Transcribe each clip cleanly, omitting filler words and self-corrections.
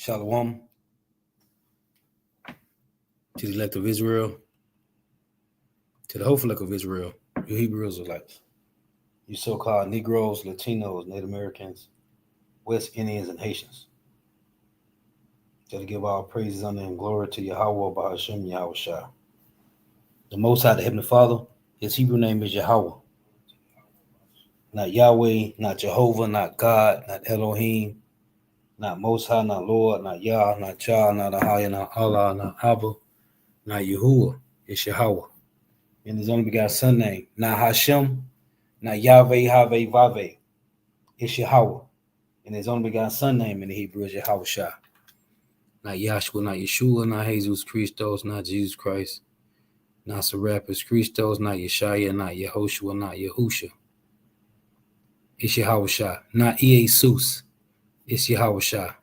Shalom to the elect of Israel, to the hopeful elect of Israel, you Hebrew Israelites, you so-called Negroes, Latinos, Native Americans, West Indians, and Haitians. To give all praises, honor, and glory to Yahweh, Bahashem, Yahweh Shah. The Most High, the Heavenly Father, his Hebrew name is Yahweh. Not Yahweh, not Jehovah, not God, not Elohim, not Most High, not Lord, not Yah, not Jah, not Ahaya, not Allah, not Abba, not Yahuwah. It's Yahweh. And his only begotten son name, not Hashem, not Yahweh, Haveh, Vaveh. It's Yahweh. And his only begotten son name in the Hebrew is Yahweh Shah. Not Yahshua, not Yeshua, not Jesus Christos, not Jesus Christ, not Serapis Christos, not Yeshaya, not Yehoshua, not Yahusha. It's Yahweh Shah. Not Jesus. It's Yahweh Shah.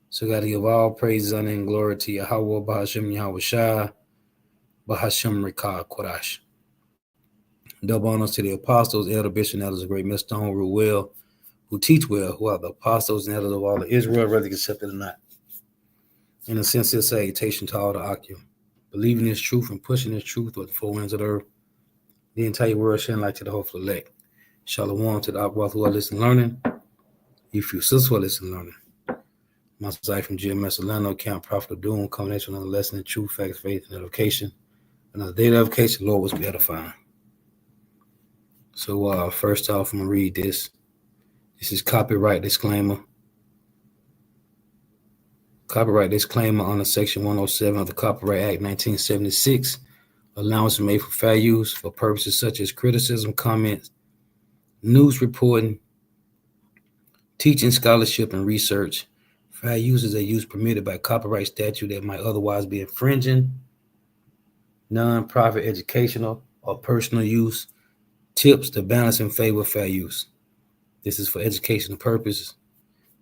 So got to give all praise, honor, and glory to Yahweh, Bahashem, Yahweh Shah, Bahashem, Rikah, Kodash. Double honors to the apostles, elder, bishop, and elders of great millstone who rule well, who teach well, who are the apostles and elders of all of Israel, whether accepted or not. In a sincere salutation to all the Akim, believing this truth and pushing this truth with the four winds of the earth, the entire world sharing light to the hopeful elect. Shalom to the Abbas who are listening learning. If you sisters who are listening learning. Masai from GMS Orlando, Camp Prophet of Doom, combination of the lesson in truth, facts, faith, and edification. Another day of edification, Lord was be edifying. So first off, I'm going to read this. This is copyright disclaimer. Copyright disclaimer under Section 107 of the Copyright Act 1976. Allowance is made for fair use for purposes such as criticism, comments, news reporting, teaching, scholarship, and research. Fair use is a use permitted by copyright statute that might otherwise be infringing. Non-profit educational or personal use. Tips to balance in favor of fair use. This is for educational purposes.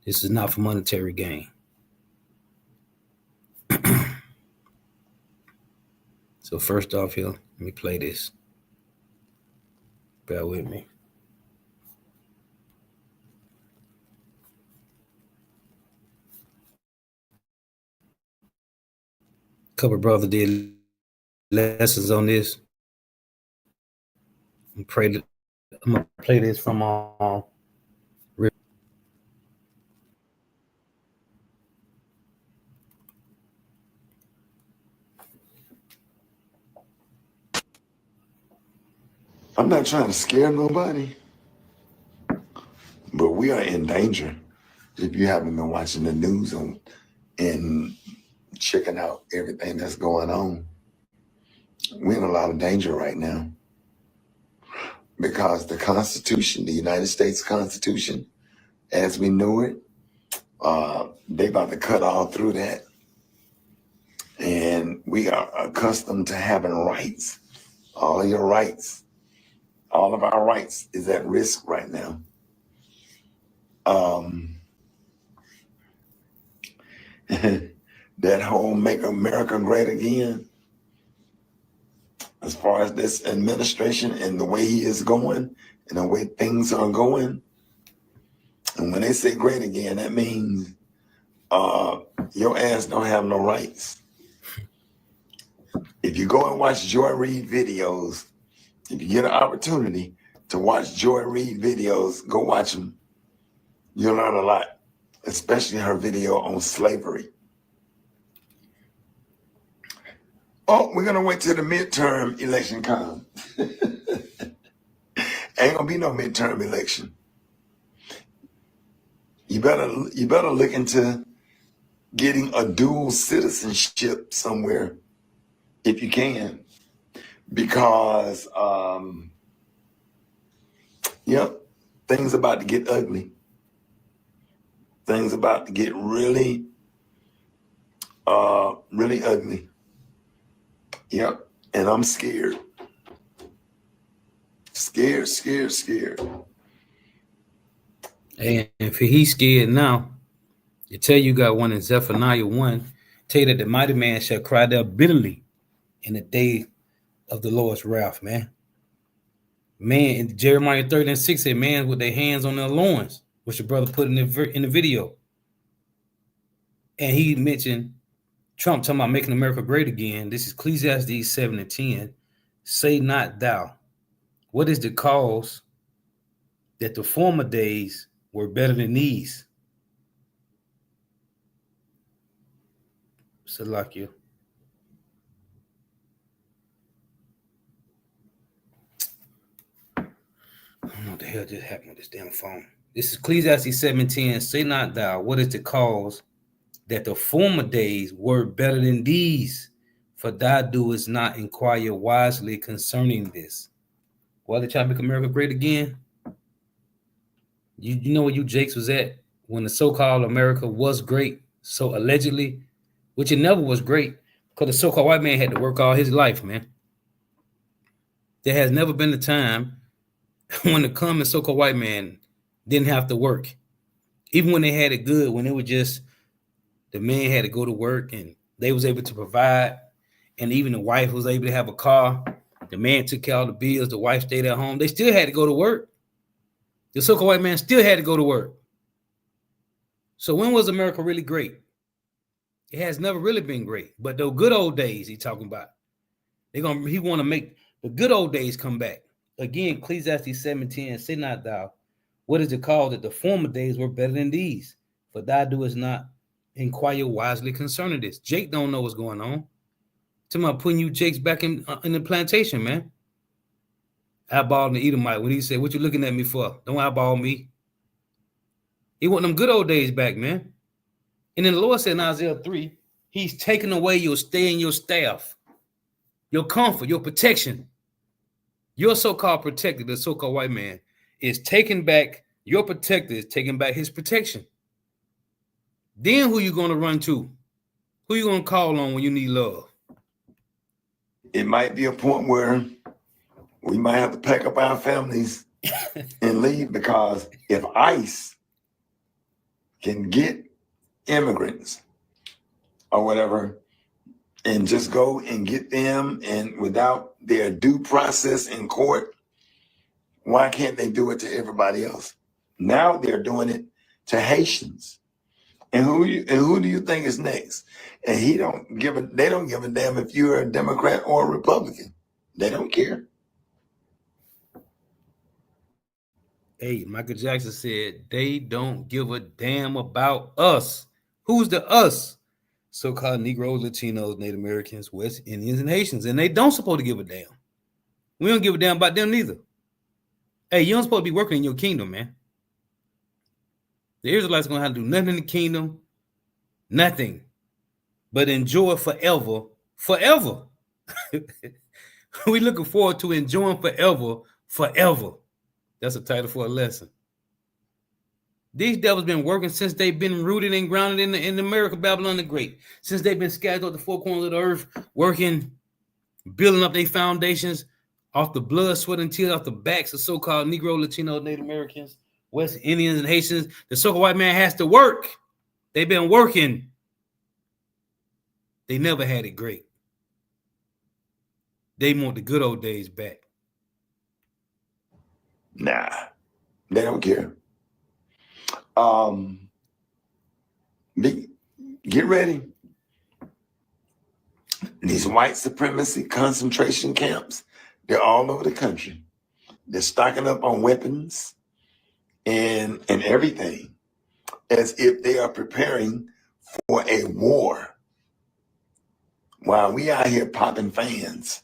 This is not for monetary gain. So first off here, let me play this. Bear with me. A couple of brothers did lessons on this. I'm going to play this from I'm not trying to scare nobody, but we are in danger. If you haven't been watching the news and checking out everything that's going on, we're in a lot of danger right now because the Constitution, the United States Constitution, as we know it, they about to cut all through that. And we are accustomed to having rights, all of your rights. All of our rights is at risk right now. That whole Make America Great Again, as far as this administration and the way he is going and the way things are going. And when they say great again, that means your ass don't have no rights. If you go and watch Joy Reid videos, if you get an opportunity to watch Joy Reid videos, go watch them. You'll learn a lot, especially her video on slavery. Oh, we're going to wait till the midterm election comes. Ain't going to be no midterm election. You better look into getting a dual citizenship somewhere if you can. Because, things about to get ugly. Things about to get really, really ugly. Yep, and I'm scared. Scared. And if he's scared now, you tell you got one in Zephaniah 1, tell you that the mighty man shall cry out bitterly in the day of the Lord's wrath, man. Man, in Jeremiah 30:6 said, man with their hands on their loins, which your brother put in the video. And he mentioned Trump talking about making America great again. This is Ecclesiastes 7 and 10. Say not thou, what is the cause that the former days were better than these? Salakia. I don't know what the hell just happened with this damn phone. This is Ecclesiastes 7:10. Say not thou, what is the cause that the former days were better than these? For thou doest not inquire wisely concerning this. Why they try to make America great again? You know where you Jakes was at when the so-called America was great, so allegedly, which it never was great, because the so-called white man had to work all his life, man. There has never been a time when the common so-called white man didn't have to work. Even when they had it good, when it was just the man had to go to work and they was able to provide, and even the wife was able to have a car. The man took care of the bills, the wife stayed at home. They still had to go to work. The so-called white man still had to go to work. So when was America really great? It has never really been great. But the good old days he talking about, he want to make the good old days come back. Again, Ecclesiastes 7:10, say not thou, what is the cause that the former days were better than these? For thou doest not inquire wisely concerning this. Jake don't know what's going on. Talking about putting you Jakes back in the plantation, man. Eyeballing the Edomite when he said, what you looking at me for? Don't eyeball me. He want them good old days back, man. And then the Lord said in Isaiah 3, he's taking away your stay and your staff, your comfort, your protection. Your so-called protector, the so-called white man, is taking back, your protector is taking back his protection. Then who you going to run to? Who you going to call on when you need love? It might be a point where we might have to pack up our families and leave, because if ICE can get immigrants or whatever and just go and get them and without their due process in court, why can't they do it to everybody else? Now they're doing it to Haitians. And who do you think is next? And they don't give a damn if you're a Democrat or a Republican. They don't care. Hey, Michael Jackson said they don't give a damn about us. Who's the us? So-called Negroes, Latinos, Native Americans, West Indians, and Haitians. And they don't supposed to give a damn. We don't give a damn about them neither. Hey, you don't supposed to be working in your kingdom, man. The Israelites are going to have to do nothing in the kingdom. Nothing. But enjoy forever. Forever. We looking forward to enjoying forever. Forever. That's a title for a lesson. These devils been working since they've been rooted and grounded in America, Babylon the Great. Since they've been scattered on the four corners of the earth, working, building up their foundations off the blood, sweat, and tears off the backs of so-called Negro, Latino, Native Americans, West Indians, and Haitians. The so-called white man has to work. They've been working. They never had it great. They want the good old days back. Nah, they don't care. Get ready. These white supremacy concentration camps, they're all over the country. They're stocking up on weapons and everything, as if they are preparing for a war, while we out here popping fans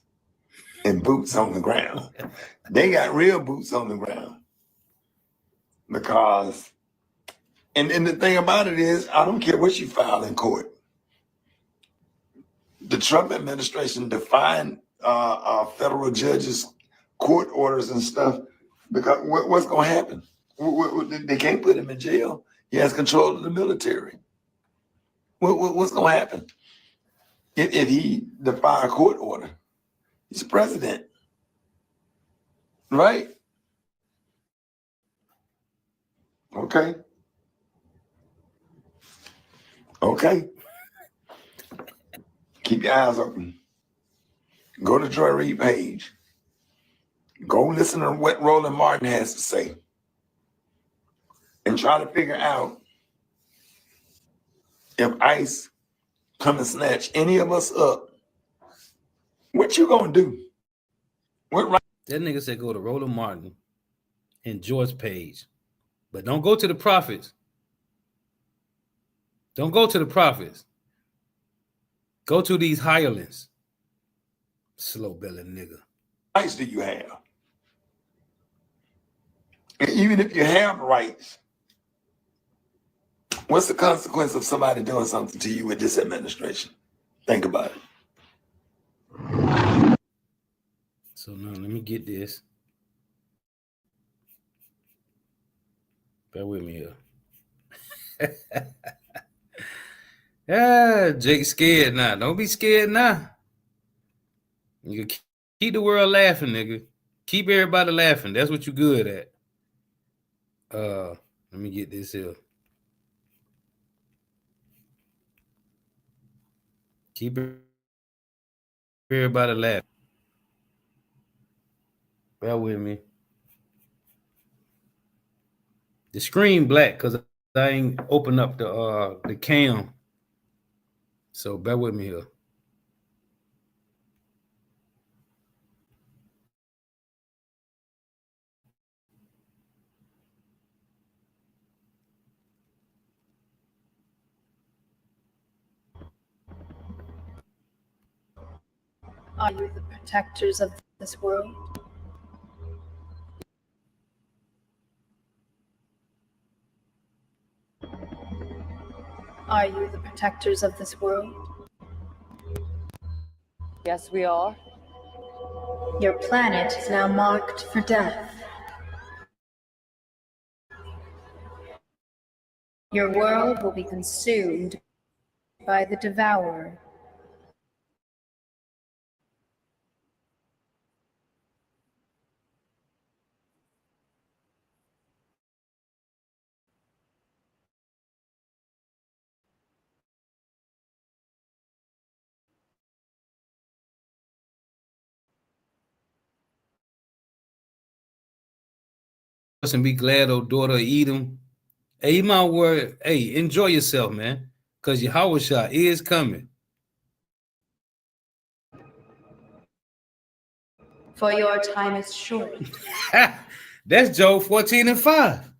and boots on the ground. They got real boots on the ground. Because, and the thing about it is, I don't care what you file in court. The Trump administration defied federal judges' court orders and stuff, because what's going to happen? They can't put him in jail. He has control of the military. What's going to happen if he defies a court order? He's the president, right? Okay. Keep your eyes open. Go to Joy Reid page. Go listen to what Roland Martin has to say, and try to figure out If ICE come and snatch any of us up, what you gonna do? What right? That nigga said go to Roland Martin and George Page. But don't go to the prophets. Don't go to the prophets. Go to these hirelings. Slow belly nigga. Rights do you have? And even if you have rights, what's the consequence of somebody doing something to you with this administration? Think about it. So now let me get this. Bear with me here. Jake scared now. Don't be scared now. You keep the world laughing, nigga. Keep everybody laughing. That's what you good at. Let me get this here. Keep everybody laughing. Bear with me. The screen black because I ain't open up the cam. So bear with me here. Are you the protectors of this world? Are you the protectors of this world? Yes, we are. Your planet is now marked for death. Your world will be consumed by the devourer. And be glad, oh daughter of Edom. Hey, my word. Hey, enjoy yourself, man. Because your Hawashah is coming. For your time is short. That's Job 14 and 5.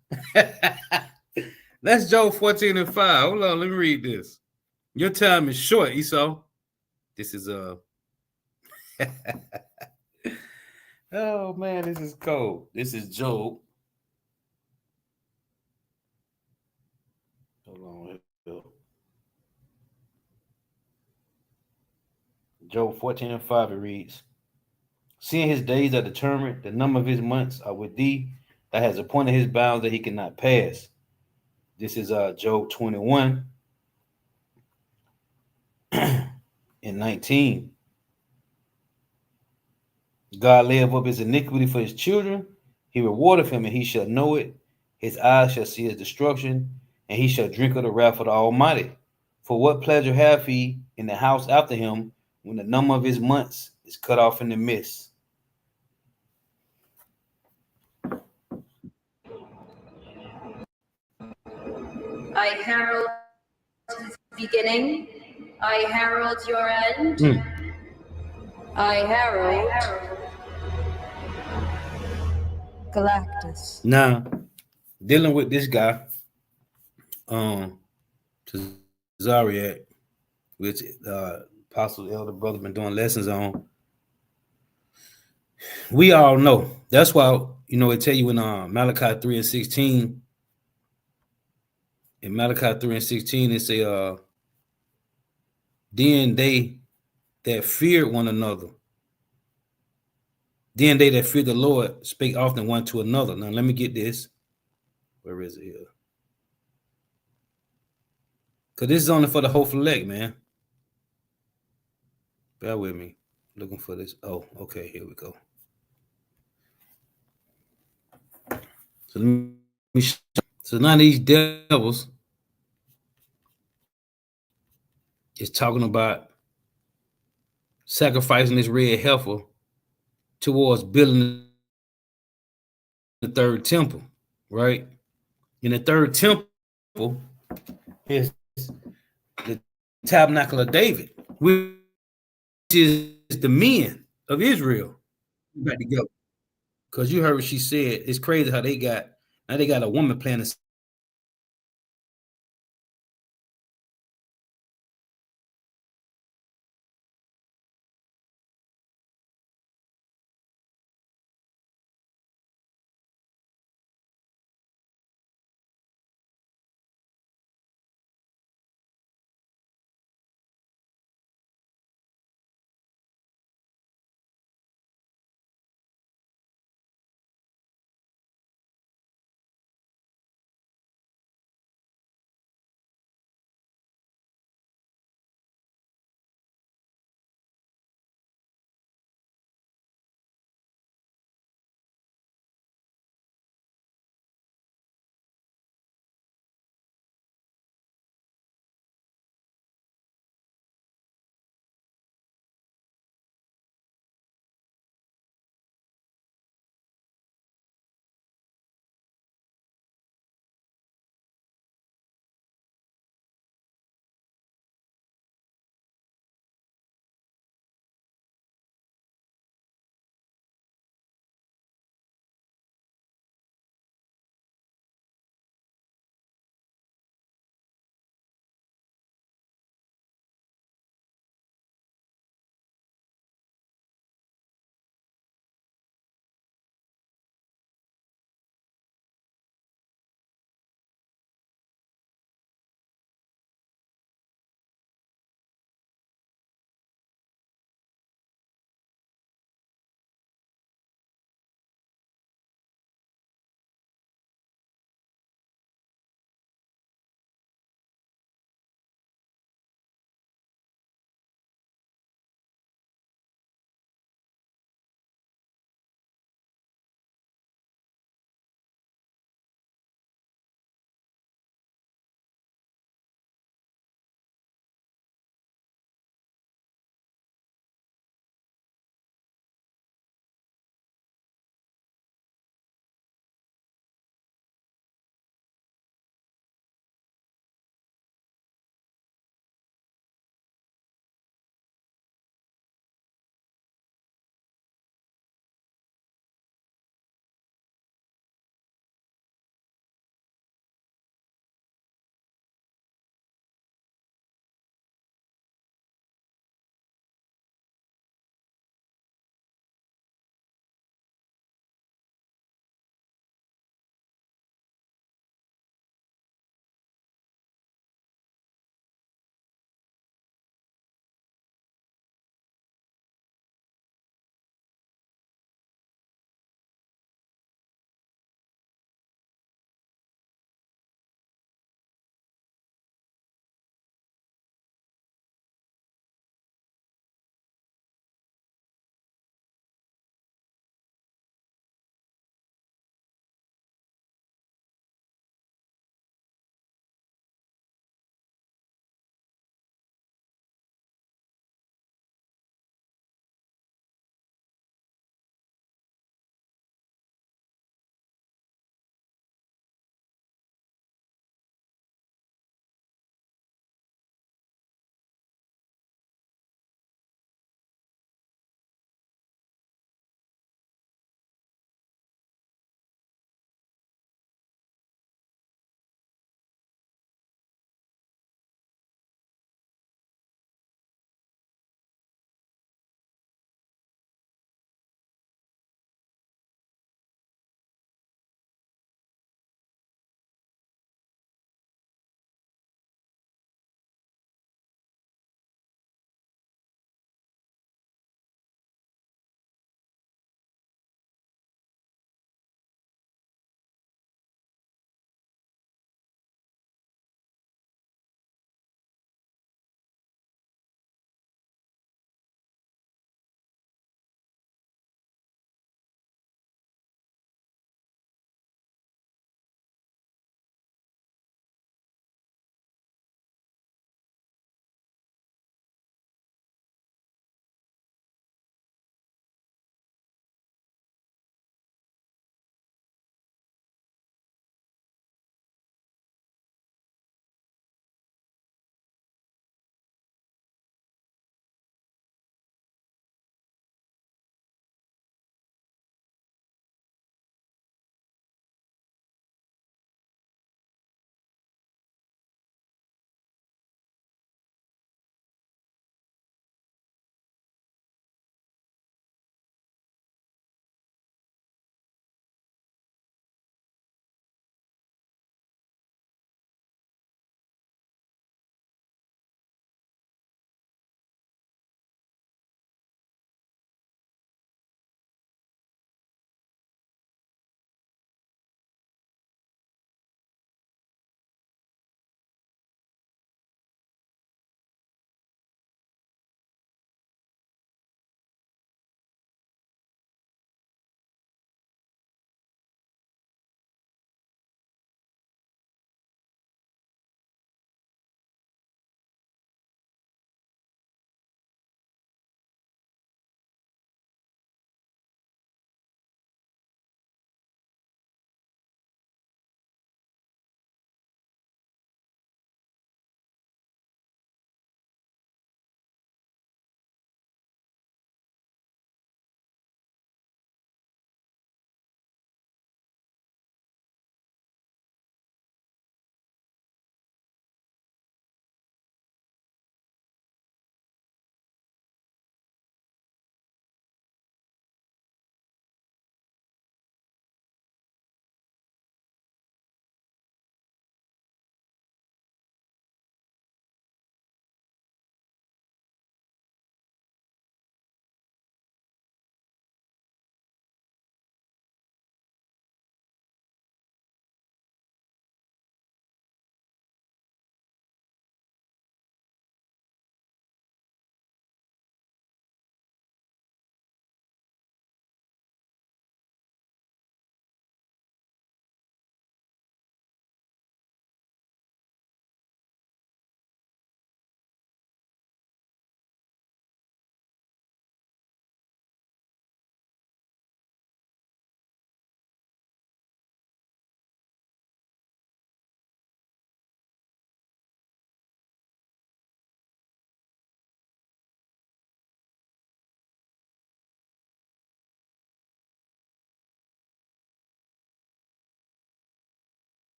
That's Job 14 and 5. Hold on, let me read this. Your time is short, Esau. This is oh man, this is cold. This is Job. Hold on. Job 14 and 5, it reads, seeing his days are determined, the number of his months are with thee, that has appointed his bounds that he cannot pass. This is Job 21 and 19. God layeth up his iniquity for his children. He rewardeth him, and he shall know it. His eyes shall see his destruction, and he shall drink of the wrath of the Almighty. For what pleasure hath he in the house after him, when the number of his months is cut off in the midst? I herald his beginning. I herald your end. I herald Galactus. Now, dealing with this guy, Zariak, which Apostle Elder Brother been doing lessons on. We all know. That's why, it tell you in Malachi 3 and 16. In Malachi 3 and 16, it say, then they that feared one another, then they that fear the Lord spake often one to another. Now, let me get this. Where is it here? Because this is only for the hopeful elect, man. Bear with me. Looking for this. Oh, okay. Here we go. So now these devils is talking about sacrificing this red heifer towards building the third temple, right? In the third temple is tabernacle of David, which is the men of Israel. About to go. Because you heard what she said. It's crazy how they got a woman playing the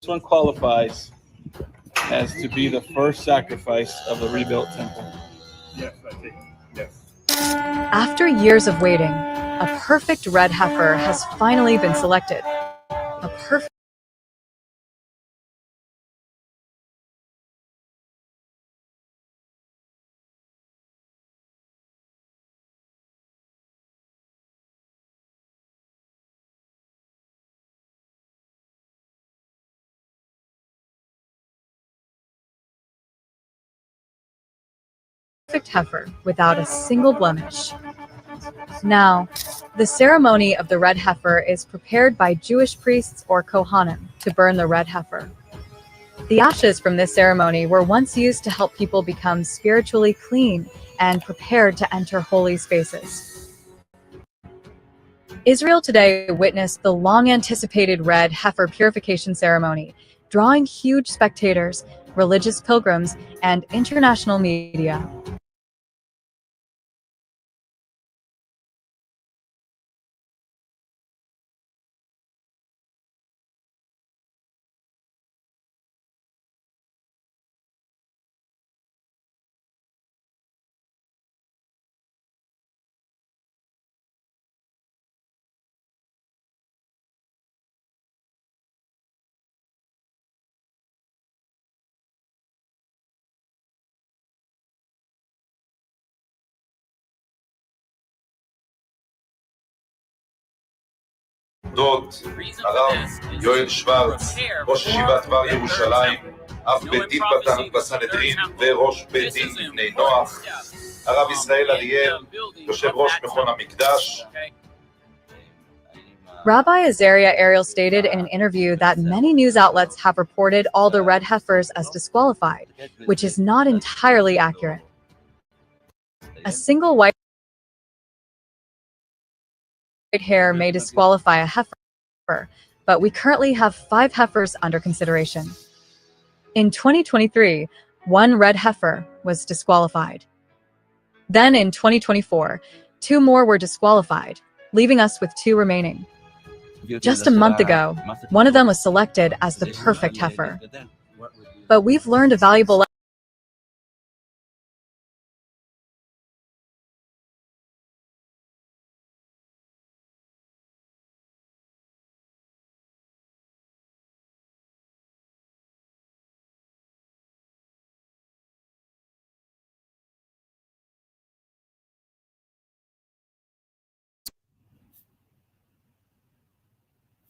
one qualifies as to be the first sacrifice of the rebuilt temple. Yes, I think. Yes. After years of waiting, a perfect red heifer has finally been selected. A perfect heifer without a single blemish. Now, the ceremony of the red heifer is prepared by Jewish priests or Kohanim to burn the red heifer. The ashes from this ceremony were once used to help people become spiritually clean and prepared to enter holy spaces. Israel today witnessed the long-anticipated red heifer purification ceremony, drawing huge spectators, religious pilgrims, and international media. דוד, הרב יואל שוורץ, ראש ישיבת דבר ירושלים, אב בית דין בסנהדרין וראש בית דין לבני נוח, הרב ישראל אריאל, יושב ראש מכון המקדש. Rabbi Azaria Ariel stated in an interview that many news outlets have reported all the red heifers as disqualified, which is not entirely accurate. A single white hair may disqualify a heifer, but we currently have 5 heifers under consideration. In 2023, 1 red heifer was disqualified. Then in 2024, 2 more were disqualified, leaving us with 2 remaining. Just a month ago, one of them was selected as the perfect heifer. But we've learned a valuable lesson.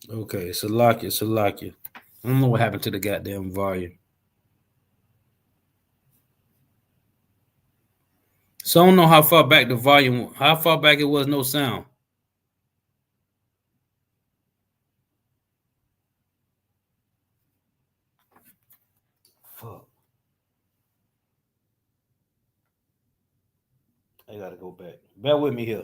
Okay, Salakia. I don't know what happened to the goddamn volume. So I don't know how far back it was no sound. Fuck. I gotta go back. Bear with me here.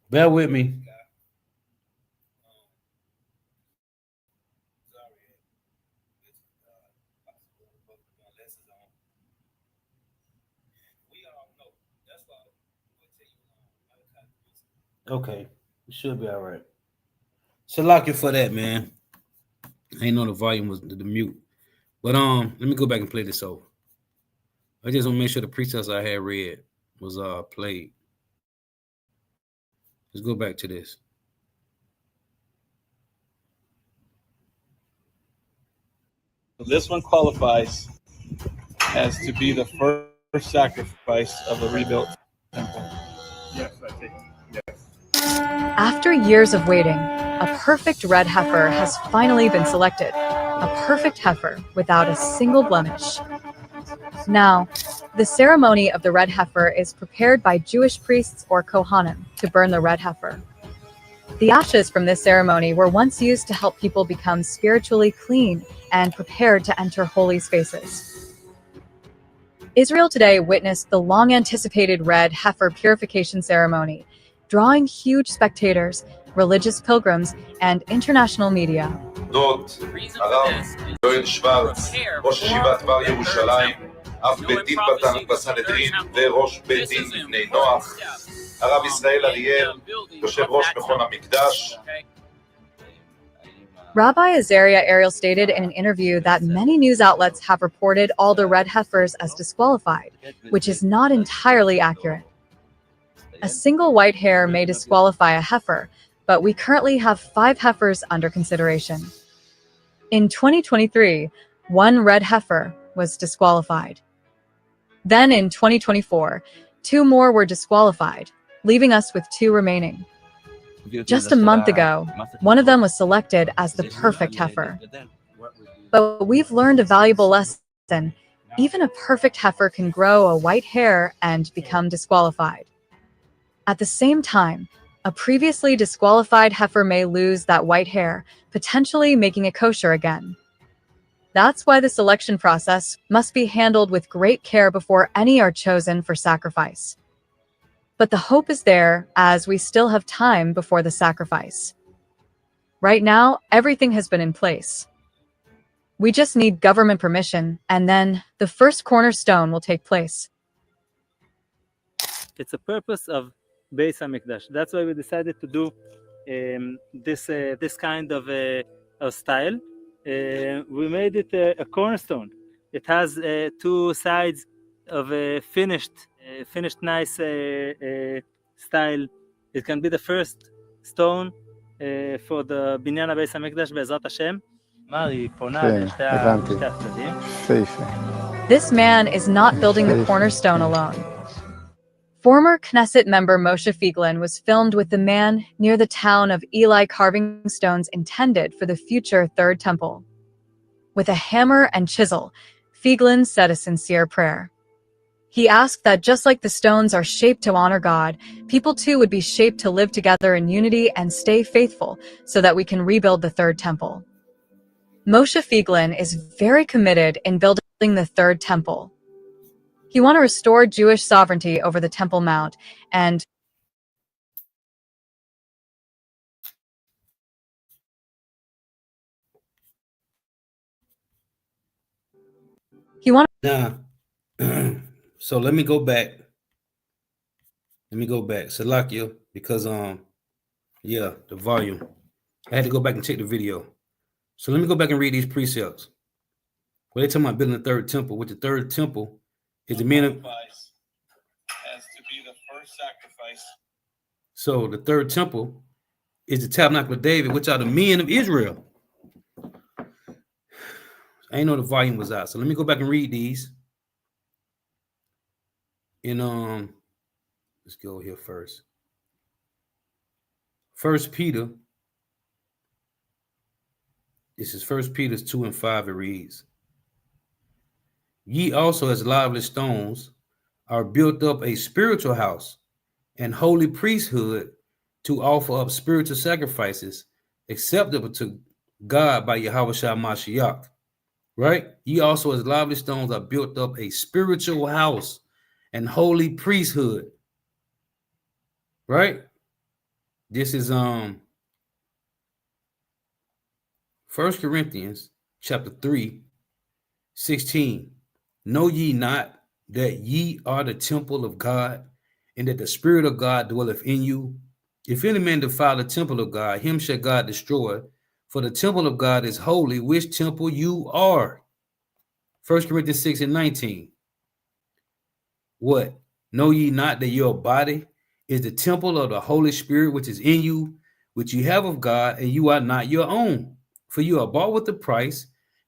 Bear with me. Okay, it should be all right. Salakia for that, man. I ain't know the volume was the mute. But let me go back and play this over. I just want to make sure the precepts I had read was played. Let's go back to this. This one qualifies as to be the first sacrifice of the rebuilt temple. Yes, I think. Yes. After years of waiting, a perfect red heifer has finally been selected. a perfect heifer without a single blemish. Now, the ceremony of the red heifer is prepared by Jewish priests or Kohanim to burn the red heifer. The ashes from this ceremony were once used to help people become spiritually clean and prepared to enter holy spaces. Israel today witnessed the long-anticipated red heifer purification ceremony, drawing huge spectators, religious pilgrims, and international media. דוד, הרב יואל שוורץ, ראש ישיבת בר ירושלים, אב בית דין בסנהדרין וראש בית דין לבני נוח, הרב ישראל אריאל, יושב ראש מכון המקדש. Rabbi Azaria Ariel stated in an interview that many news outlets have reported all the red heifers as disqualified, which is not entirely accurate. A single white hair may disqualify a heifer, but we currently have 5 heifers under consideration. In 2023, 1 red heifer was disqualified. Then in 2024, 2 more were disqualified, leaving us with 2 remaining. Just a month ago, one of them was selected as the perfect heifer. But we've learned a valuable lesson. Even a perfect heifer can grow a white hair and become disqualified. At the same time, a previously disqualified heifer may lose that white hair, potentially making it kosher again. That's why the selection process must be handled with great care before any are chosen for sacrifice. But the hope is there, as we still have time before the sacrifice. Right now, everything has been in place. We just need government permission, and then the first cornerstone will take place. It's a purpose of Beis HaMikdash. That's why we decided to do this kind of style. We made it a cornerstone. It has 2 sides of a finished nice style. It can be the first stone for the Binyan Beis HaMikdash בעזרת השם. היא פונה לשתי הצדדים. This man is not building the cornerstone alone. Former Knesset member Moshe Feiglin was filmed with the man near the town of Eli carving stones intended for the future Third Temple. With a hammer and chisel, Feiglin said a sincere prayer. He asked that just like the stones are shaped to honor God, people too would be shaped to live together in unity and stay faithful so that we can rebuild the Third Temple. Moshe Feiglin is very committed in building the Third Temple. He wants to restore Jewish sovereignty over the Temple Mount, and he wants. Now, so let me go back. Salakia, because yeah, the volume. I had to go back and check the video. So let me go back and read these precepts. Well, they're talking about building the Third Temple. With the Third Temple is the men of. As to be the first sacrifice. So the Third Temple is the Tabernacle of David, which are the men of Israel. I didn't know the volume was out. So let me go back and read these. And let's go here first. 1 Peter. This is 1 Peter 2 and 5. It reads, ye also as lively stones are built up a spiritual house and holy priesthood to offer up spiritual sacrifices acceptable to God by Yahweh Shah Mashiach. Right? Ye also as lively stones are built up a spiritual house and holy priesthood. Right? This is 1 Corinthians chapter 3, 16. Know ye not that ye are the temple of God, and that the Spirit of God dwelleth in you? If any man defile the temple of God, him shall God destroy. For the temple of God is holy, which temple you are. 1 Corinthians 6 and 19. What? Know ye not that your body is the temple of the Holy Spirit, which is in you, which you have of God, and you are not your own? For you are bought with a price.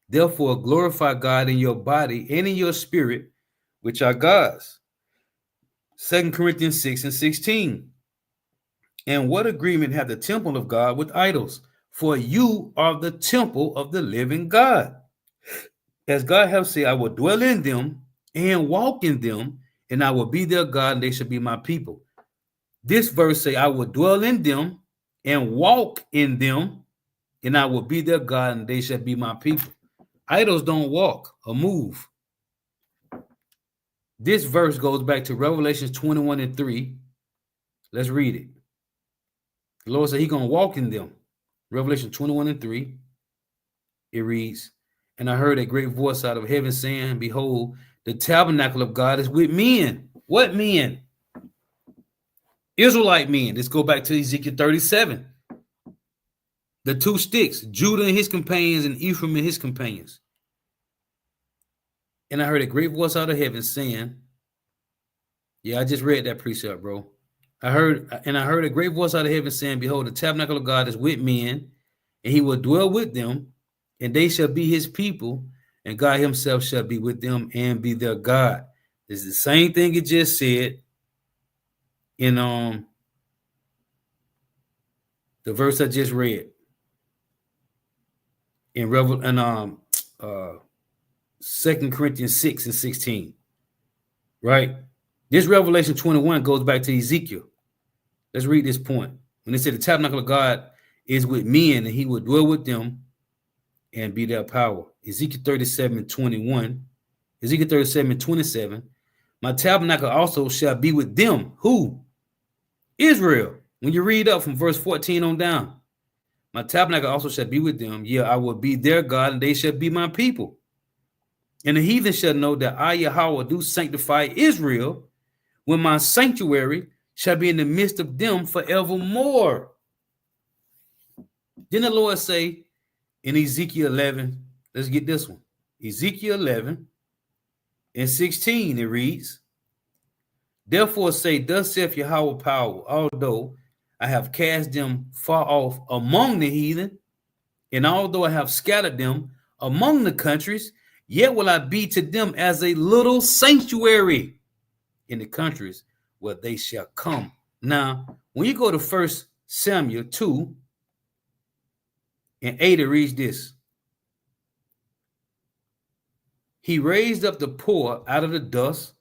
Therefore glorify God in your body and in your spirit, which are God's. 2 Corinthians 6 and 16. And what agreement hath the temple of God with idols? for you are the temple of the living God. As God has said, I will dwell in them and walk in them, and I will be their God, and they shall be my people. This verse say, I will dwell in them and walk in them, and I will be their God, and they shall be my people. Idols don't walk or move. This verse goes back to Revelation 21 and 3. Let's read it. The Lord said he's going to walk in them. Revelation 21 and 3. It reads, and I heard a great voice out of heaven saying, behold, the tabernacle of God is with men. What men? Israelite men. Let's go back to Ezekiel 37. The two sticks, Judah and his companions and Ephraim and his companions. And I heard a great voice out of heaven saying, yeah, I just read that precept, bro. I heard a great voice out of heaven saying, behold, the tabernacle of God is with men, and he will dwell with them, and they shall be his people, and God himself shall be with them and be their God. It's the same thing it just said in the verse I just read in 2 Corinthians 6 and 16. Right? This Revelation 21 goes back to Ezekiel. Let's read this point. When it said the tabernacle of God is with men, and he will dwell with them and be their power. Ezekiel 37 and 21. Ezekiel 37 and 27. My tabernacle also shall be with them. Who? Israel. When you read up from verse 14 on down. My tabernacle also shall be with them. Yeah, I will be their God, and they shall be my people. And the heathen shall know that I, Yahweh, do sanctify Israel, when my sanctuary shall be in the midst of them forevermore. Then the Lord say in Ezekiel 11, let's get this one. Ezekiel 11 and 16, it reads, therefore say, thus saith Yahweh power, although I have cast them far off among the heathen, and although I have scattered them among the countries, yet will I be to them as a little sanctuary in the countries where they shall come. Now, when you go to 1 Samuel 2 and 8, it reads this. He raised up the poor out of the dust.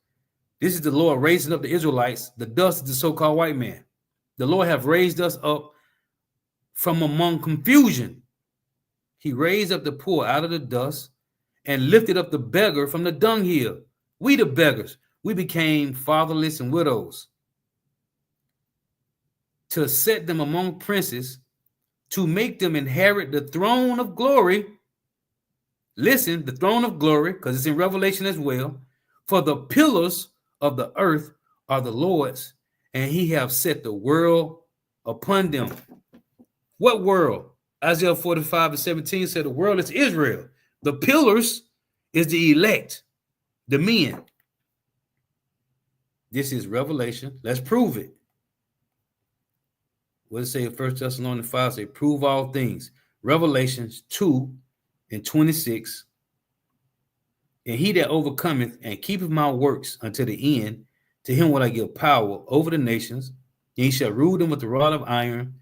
This is the Lord raising up the Israelites. The dust is the so-called white man. The Lord have raised us up from among confusion. He raised up the poor out of the dust and lifted up the beggar from the dunghill. We the beggars, we became fatherless and widows, to set them among princes, to make them inherit the throne of glory. Listen, the throne of glory, because it's in Revelation as well. For the pillars of the earth are the Lord's, and he have set the world upon them. What world? Isaiah 45 and 17 said the world is Israel. The pillars is the elect, the men. This is Revelation. Let's prove it. What does it say in 1 Thessalonians 5? Say, prove all things. Revelations 2 and 26. And he that overcometh and keepeth my works unto the end, to him will I give power over the nations, and he shall rule them with the rod of iron,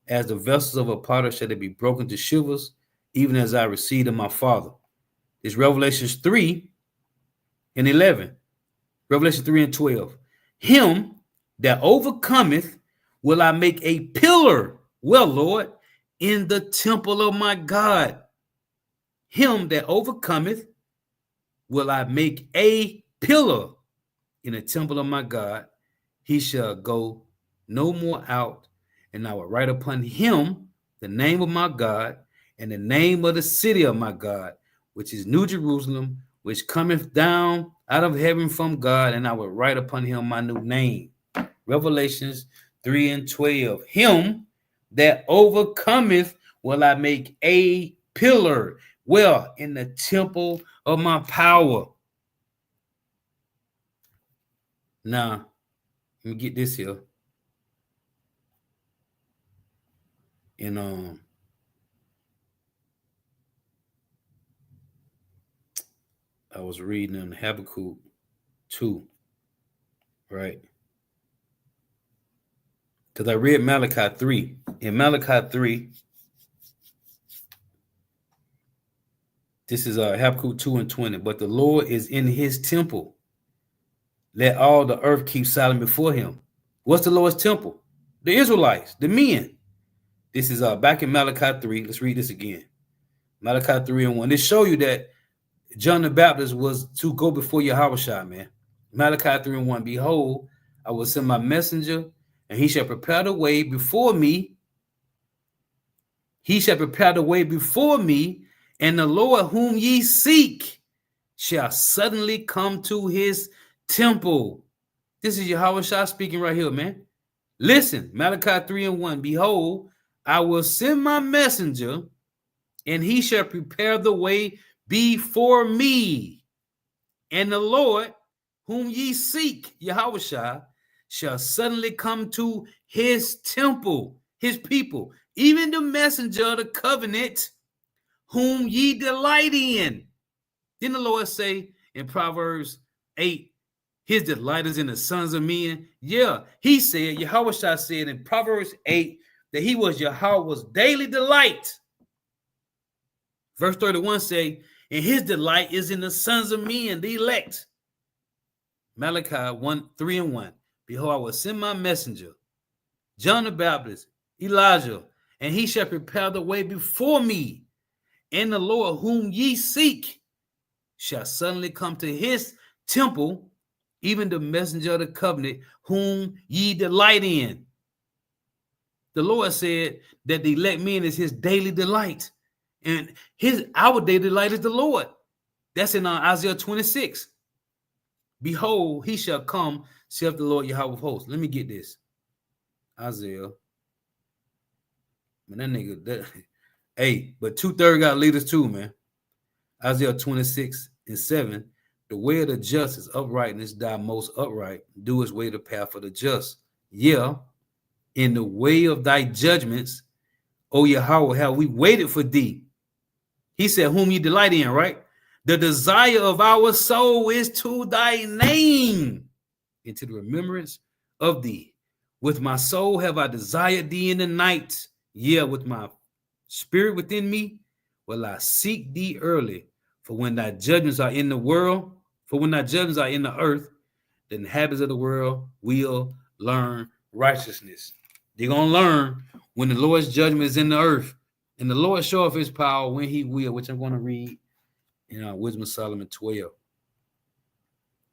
as the vessels of a potter shall they be broken to shivers, even as I received of my Father. It's Revelations 3 and 11. Revelation 3 and 12. Him that overcometh will I make a pillar, well, Lord, in the temple of my God. Him that overcometh will I make a pillar in the temple of my God. He shall go no more out, and I will write upon him the name of my God and the name of the city of my God, which is New Jerusalem, which cometh down out of heaven from God, and I will write upon him my new name. Revelations 3 and 12. Him that overcometh will I make a pillar, well, in the temple of my power. Now, let me get this here. And I was reading in Habakkuk 2, right? Because I read Malachi 3. In Malachi 3, This is Habakkuk 2:20. But the Lord is in his temple. Let all the earth keep silent before him. What's the Lord's temple? The Israelites, the men. This is back in Malachi 3. Let's read this again. Malachi 3:1. This show you that John the Baptist was to go before Yahushua, man. Malachi 3:1. Behold, I will send my messenger, and he shall prepare the way before me. He shall prepare the way before me, and the Lord whom ye seek shall suddenly come to his temple. This is Yahushua speaking right here, man. Listen, Malachi 3:1. Behold, I will send my messenger, and he shall prepare the way before me. And the Lord, whom ye seek, Yahushua, shall suddenly come to his temple, his people, even the messenger of the covenant, whom ye delight in. Then the Lord say in Proverbs 8, his delight is in the sons of men. Yeah, he said, Yahushua said in Proverbs 8 that he was Yahweh's daily delight. Verse 31 say, and his delight is in the sons of men, the elect. Malachi 3:1. Behold, I will send my messenger, John the Baptist, Elijah, and he shall prepare the way before me. And the Lord whom ye seek shall suddenly come to his temple, even the messenger of the covenant whom ye delight in. The Lord said that the elect men is his daily delight. And our daily delight is the Lord. That's in Isaiah 26. Behold, he shall come, saith the Lord Yahweh of hosts. Let me get this. Isaiah. Man, that nigga. Hey, but 2/3 got leaders too, man. Isaiah 26:7. The way of the just is uprightness, thy most upright. Do his way the path of the just. Yeah, in the way of thy judgments, O Yahweh, have we waited for thee. He said, whom you delight in, right? The desire of our soul is to thy name, into the remembrance of thee. With my soul have I desired thee in the night. Yeah, with my spirit within me will I seek thee early. For when thy judgments are in the world, for when thy judgments are in the earth, the inhabitants of the world will learn righteousness. They're going to learn when the Lord's judgment is in the earth. And the Lord show off his power when he will, which I'm going to read in Wisdom of Solomon 12.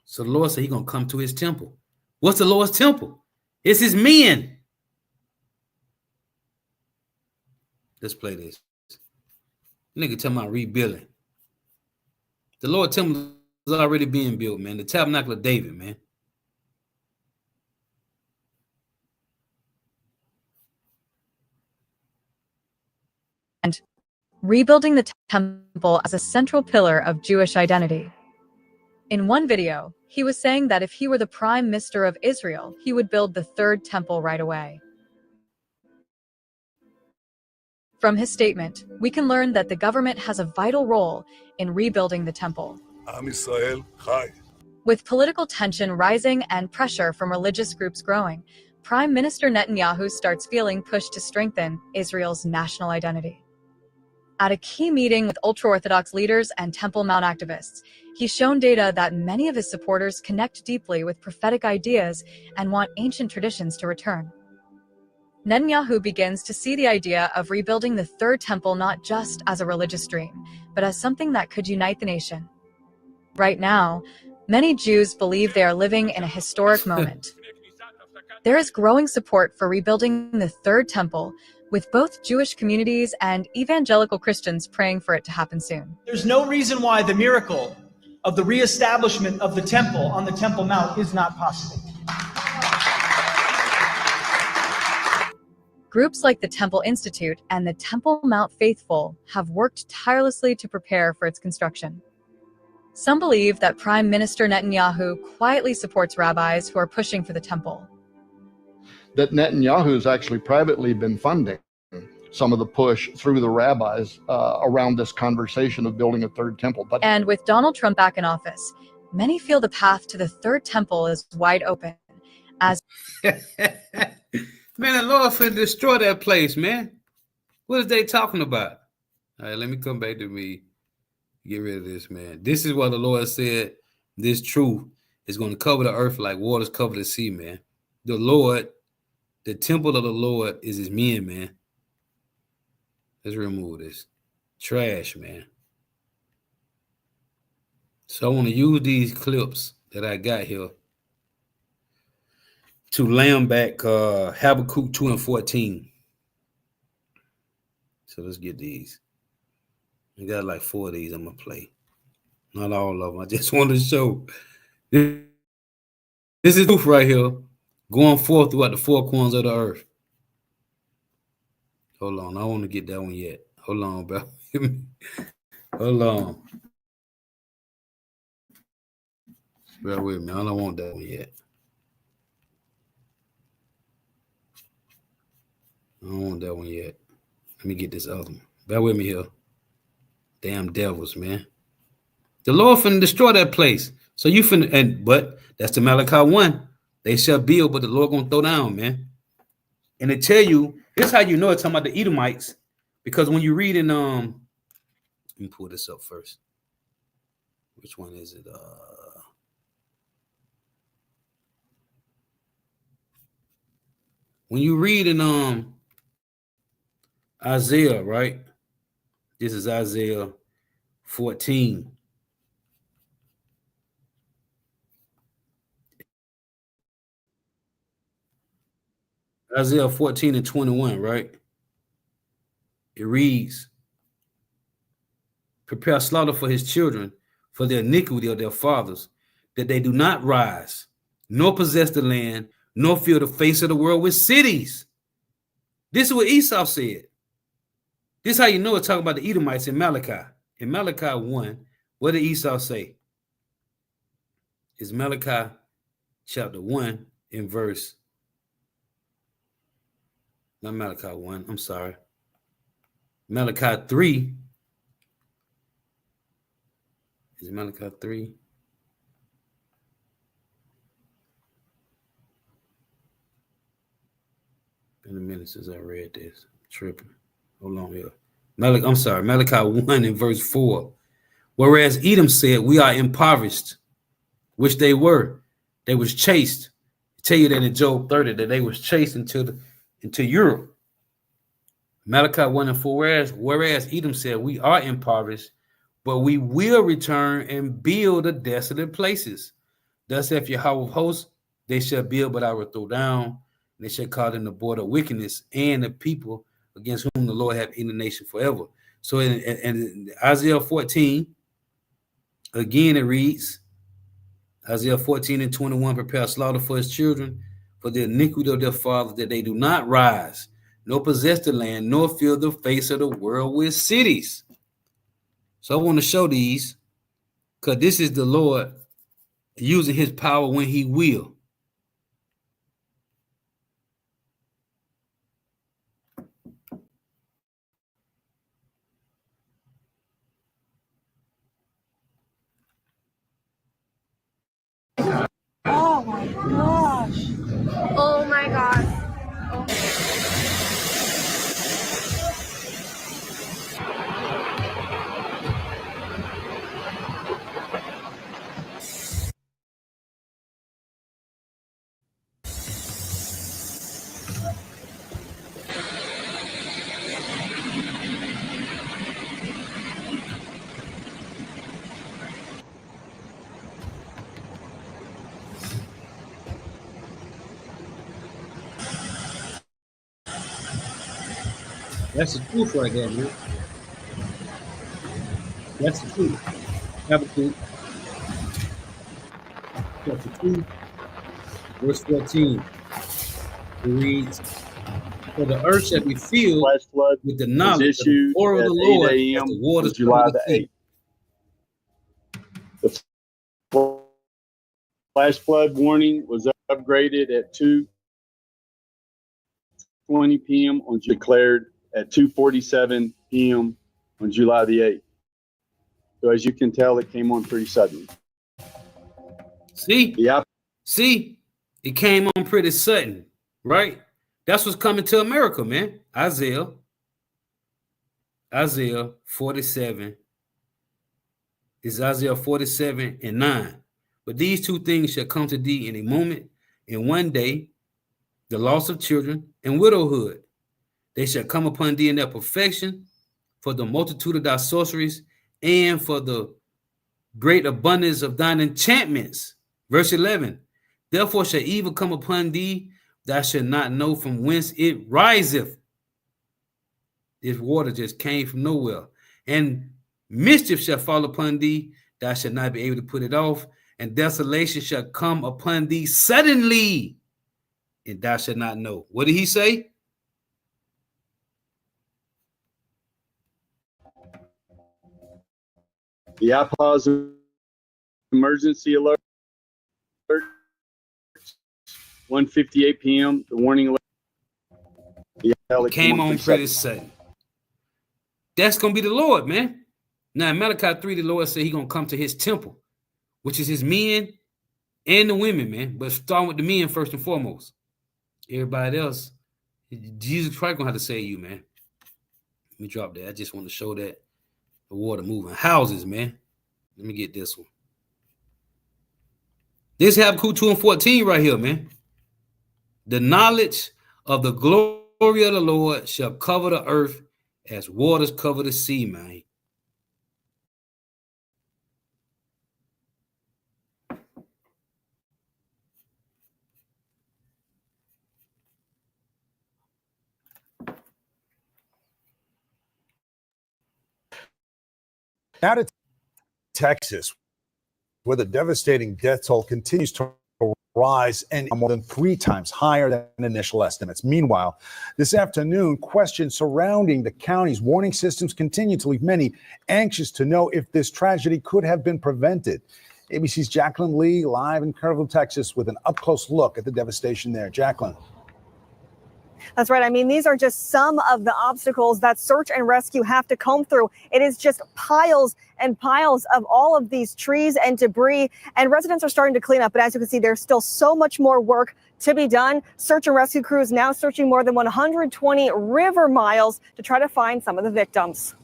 So the Lord said he's going to come to his temple. What's the Lord's temple? It's his men. Let's play this. Nigga talking about rebuilding. The Lord temple is already being built, man. The tabernacle of David, man. And rebuilding the temple as a central pillar of Jewish identity. In one video, he was saying that if he were the prime minister of Israel, he would build the third temple right away. From his statement, we can learn that the government has a vital role in rebuilding the temple. Am Yisrael Chai. With political tension rising and pressure from religious groups growing, Prime Minister Netanyahu starts feeling pushed to strengthen Israel's national identity. At a key meeting with ultra-Orthodox leaders and Temple Mount activists, he's shown data that many of his supporters connect deeply with prophetic ideas and want ancient traditions to return. Netanyahu begins to see the idea of rebuilding the Third Temple not just as a religious dream, but as something that could unite the nation. Right now, many Jews believe they are living in a historic moment. There is growing support for rebuilding the Third Temple, with both Jewish communities and evangelical Christians praying for it to happen soon. There's no reason why the miracle of the reestablishment of the temple on the Temple Mount is not possible. Groups like the Temple Institute and the Temple Mount Faithful have worked tirelessly to prepare for its construction. Some believe that Prime Minister Netanyahu quietly supports rabbis who are pushing for the temple. That Netanyahu has actually privately been funding some of the push through the rabbis around this conversation of building a third temple. And with Donald Trump back in office, many feel the path to the third temple is wide open. As man, the Lord finna destroy that place, man. What is they talking about? All right, let me come back to me. Get rid of this, man. This is what the Lord said. This truth is going to cover the earth like waters cover the sea, man. The Lord, the temple of the Lord is his men, man. Let's remove this. Trash, man. So I want to use these clips that I got here to lamb back Habakkuk 2 and 14. So let's get these. I got like 4 of these I'm going to play. Not all of them. I just want to show. This is truth right here going forth throughout the four corners of the earth. Hold on. I don't want to get that one yet. Hold on, bro. Hold on. Bear with me. I don't want that one yet. I don't want that one yet. Let me get this other one. Bear with me here. Damn devils, man. The Lord finna destroy that place. So you finna, but that's the Malachi 1. They shall build, but the Lord gonna throw down, man. And they tell you, this is how you know it's talking about the Edomites. Because when you read in let me pull this up first. Which one is it? When you read in Isaiah, right? This is Isaiah 14. Isaiah 14 and 21, right? It reads, prepare slaughter for his children, for the iniquity of their fathers, that they do not rise, nor possess the land, nor fill the face of the world with cities. This is what Esau said. This is how you know it's talking about the Edomites in Malachi. In Malachi 1, what did Esau say? It's Malachi chapter 1 in verse, not Malachi 1, I'm sorry. Malachi 3. Is it Malachi 3? Been a minute since I read this. Tripping. Hold on here. Malachi 1 in verse 4. Whereas Edom said, we are impoverished, which they were. They was chased. I tell you that in Job 30, that they was chased into Europe. Malachi 1 and 4, whereas Edom said, we are impoverished, but we will return and build the desolate places. Thus saith Yahweh of hosts, they shall build, but I will throw down. They shall call them the border of wickedness and the people against whom the Lord hath indignation forever. So in Isaiah 14, again it reads, Isaiah 14 and 21, prepare slaughter for his children, for the iniquity of their fathers, that they do not rise, nor possess the land, nor fill the face of the world with cities. So I want to show these, because this is the Lord using his power when he will. Oh my gosh. Oh my gosh. Oh. That's the truth right there, man. That's the truth. Habakkuk chapter 2, verse 14. It reads, for the earth shall be filled with the knowledge of the glory of the Lord as the waters July cover the the sea. 8th. The flash flood warning was upgraded at 2:20 p.m. declared at 2:47 p.m. on July the 8th. So as you can tell, it came on pretty suddenly. See? See? It came on pretty sudden, right? That's what's coming to America, man. Isaiah 47 This is Isaiah 47:9. But these two things shall come to thee in a moment, in one day, the loss of children and widowhood. They shall come upon thee in their perfection, for the multitude of thy sorceries, and for the great abundance of thine enchantments. Verse 11. Therefore shall evil come upon thee, thou shalt not know from whence it riseth. This water just came from nowhere. And mischief shall fall upon thee, thou shalt not be able to put it off, and desolation shall come upon thee suddenly, and thou shalt not know. What did he say? The IPAWS emergency alert, 1:58 p.m. The warning alert came on pretty sudden. That's going to be the Lord, man. Now, in Malachi 3, the Lord said he's going to come to his temple, which is his men and the women, man. But starting with the men first and foremost. Everybody else, Jesus Christ going to have to save you, man. Let me drop that. I just want to show that the water moving. Houses, man. Let me get this one. This Habakkuk 2:14 right here, man. The knowledge of the glory of the Lord shall cover the earth as waters cover the sea, man. Now to Texas, where the devastating death toll continues to rise and more than 3 times higher than initial estimates. Meanwhile, this afternoon, questions surrounding the county's warning systems continue to leave many anxious to know if this tragedy could have been prevented. ABC's Jacqueline Lee live in Kerrville, Texas, with an up-close look at the devastation there. Jacqueline. That's right. I mean, these are just some of the obstacles that search and rescue have to comb through. It is just piles and piles of all of these trees and debris, and residents are starting to clean up. But as you can see, there's still so much more work to be done. Search and rescue crews now searching more than 120 river miles to try to find some of the victims.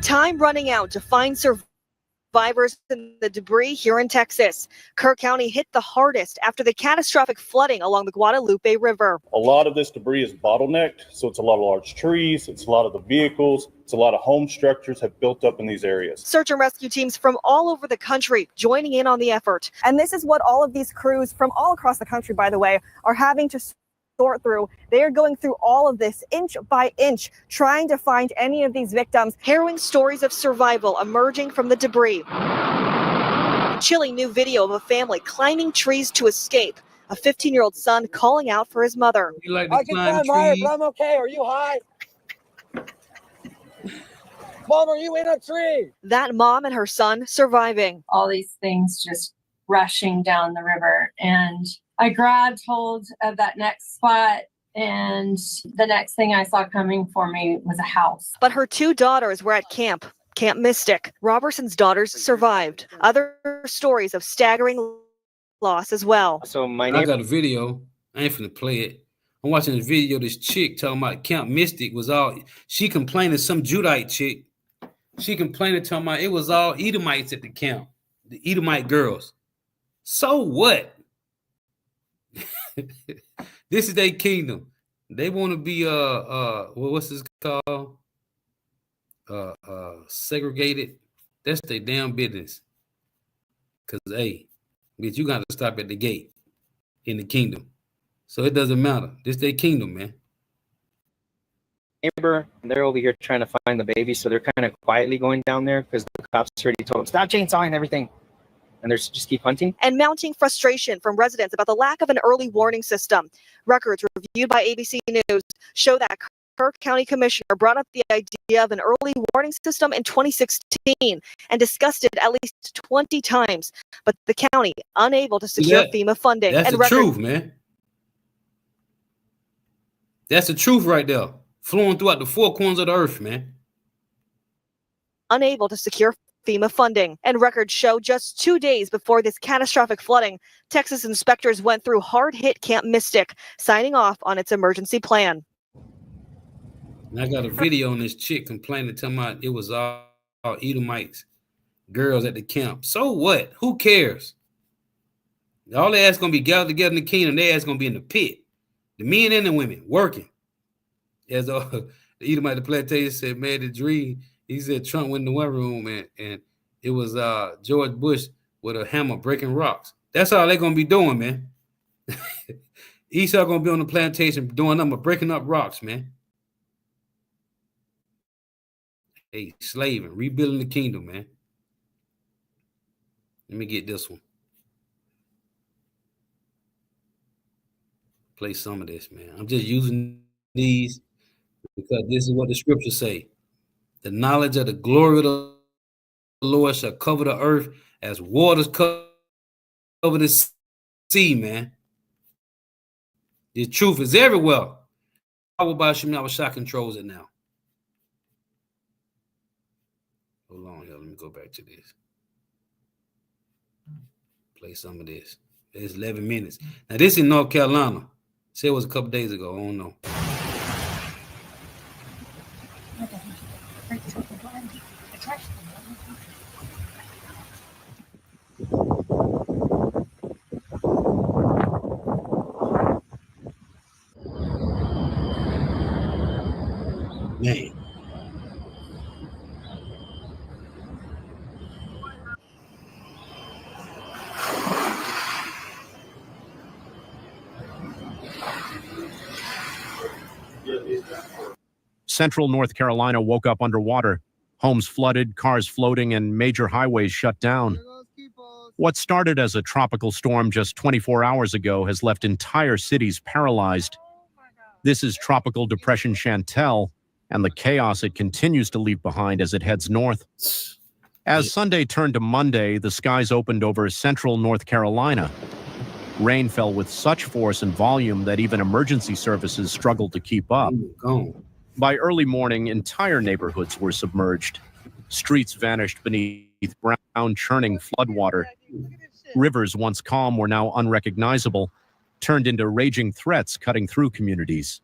Time running out to find survivors in the debris here in Texas. Kerr County hit the hardest after the catastrophic flooding along the Guadalupe River. A lot of this debris is bottlenecked, so it's a lot of large trees, it's a lot of the vehicles, it's a lot of home structures have built up in these areas. Search and rescue teams from all over the country joining in on the effort. And this is what all of these crews from all across the country, by the way, are having to sort through. They are going through all of this inch by inch, trying to find any of these victims. Harrowing stories of survival emerging from the debris. Chilling new video of a family climbing trees to escape. A 15-year-old son calling out for his mother. I can climb higher, but I'm okay. Are you high? Mom, are you in a tree? That mom and her son surviving. All these things just rushing down the river, and I grabbed hold of that next spot, and the next thing I saw coming for me was a house. But her 2 daughters were at Camp Mystic. Robertson's daughters survived. Other stories of staggering loss as well. So I got a video. I ain't finna play it. I'm watching a video. This chick talking about Camp Mystic was all. She complaining, some Judite chick. She complaining, talking about it was all Edomites at the camp. The Edomite girls. So what? This is their kingdom. They want to be what's this called? Segregated. That's their damn business. Cause hey, bitch, you gotta stop at the gate in the kingdom. So it doesn't matter. This their kingdom, man. Amber, they're over here trying to find the baby, so they're kind of quietly going down there because the cops already told them stop chainsawing everything. And they're just keep hunting. And mounting frustration from residents about the lack of an early warning system. Records reviewed by ABC News show that Kerr County Commissioner brought up the idea of an early warning system in 2016 and discussed it at least 20 times, but the county unable to secure FEMA funding. That's the truth, man. That's the truth right there, flowing throughout the 4 corners of the earth, man. Unable to secure FEMA funding. And records show just 2 days before this catastrophic flooding, Texas inspectors went through hard-hit Camp Mystic, signing off on its emergency plan. And I got a video on this chick complaining, talking about it was all Edomites girls at the camp. So what? Who cares? All their ass gonna be gathered together in the kingdom. Their ass gonna be in the pit. The men and the women working. As the Edomite the plantation said, man, the dream. He said Trump went in the one room and it was George Bush with a hammer breaking rocks. That's all they're gonna be doing, man. Esau gonna be on the plantation doing nothing but breaking up rocks, man. Hey, slaving, rebuilding the kingdom, man. Let me get this one. Play some of this, man. I'm just using these because this is what the scriptures say. The knowledge of the glory of the Lord shall cover the earth as waters cover the sea, man. The truth is everywhere. How about Shah controls it now? Hold on here. Let me go back to this. Play some of this. It's 11 minutes. Now, this in North Carolina. Say it was a couple days ago. I don't know. Man. Central North Carolina woke up underwater. Homes flooded, cars floating, and major highways shut down. What started as a tropical storm just 24 hours ago has left entire cities paralyzed. This is Tropical Depression Chantel, and the chaos it continues to leave behind as it heads north. As Sunday turned to Monday, the skies opened over central North Carolina. Rain fell with such force and volume that even emergency services struggled to keep up. By early morning, entire neighborhoods were submerged. Streets vanished beneath brown, churning floodwater. Rivers once calm were now unrecognizable, turned into raging threats cutting through communities.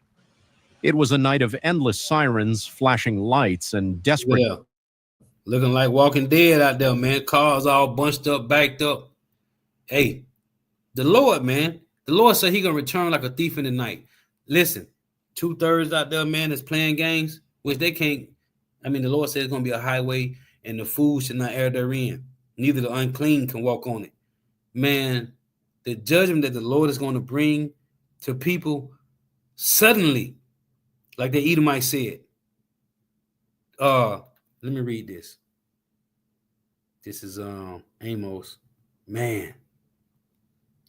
It was a night of endless sirens, flashing lights, and desperate... Yeah. Looking like Walking Dead out there, man. Cars all bunched up, backed up. Hey, the Lord, man. The Lord said he going to return like a thief in the night. Listen, 2/3 out there, man, is playing games, which they can't. I mean, the Lord said it's going to be a highway, and the fool should not err therein. Neither the unclean can walk on it. Man, the judgment that the Lord is going to bring to people suddenly, like the Edomite said. Let me read this. This is Amos. Man,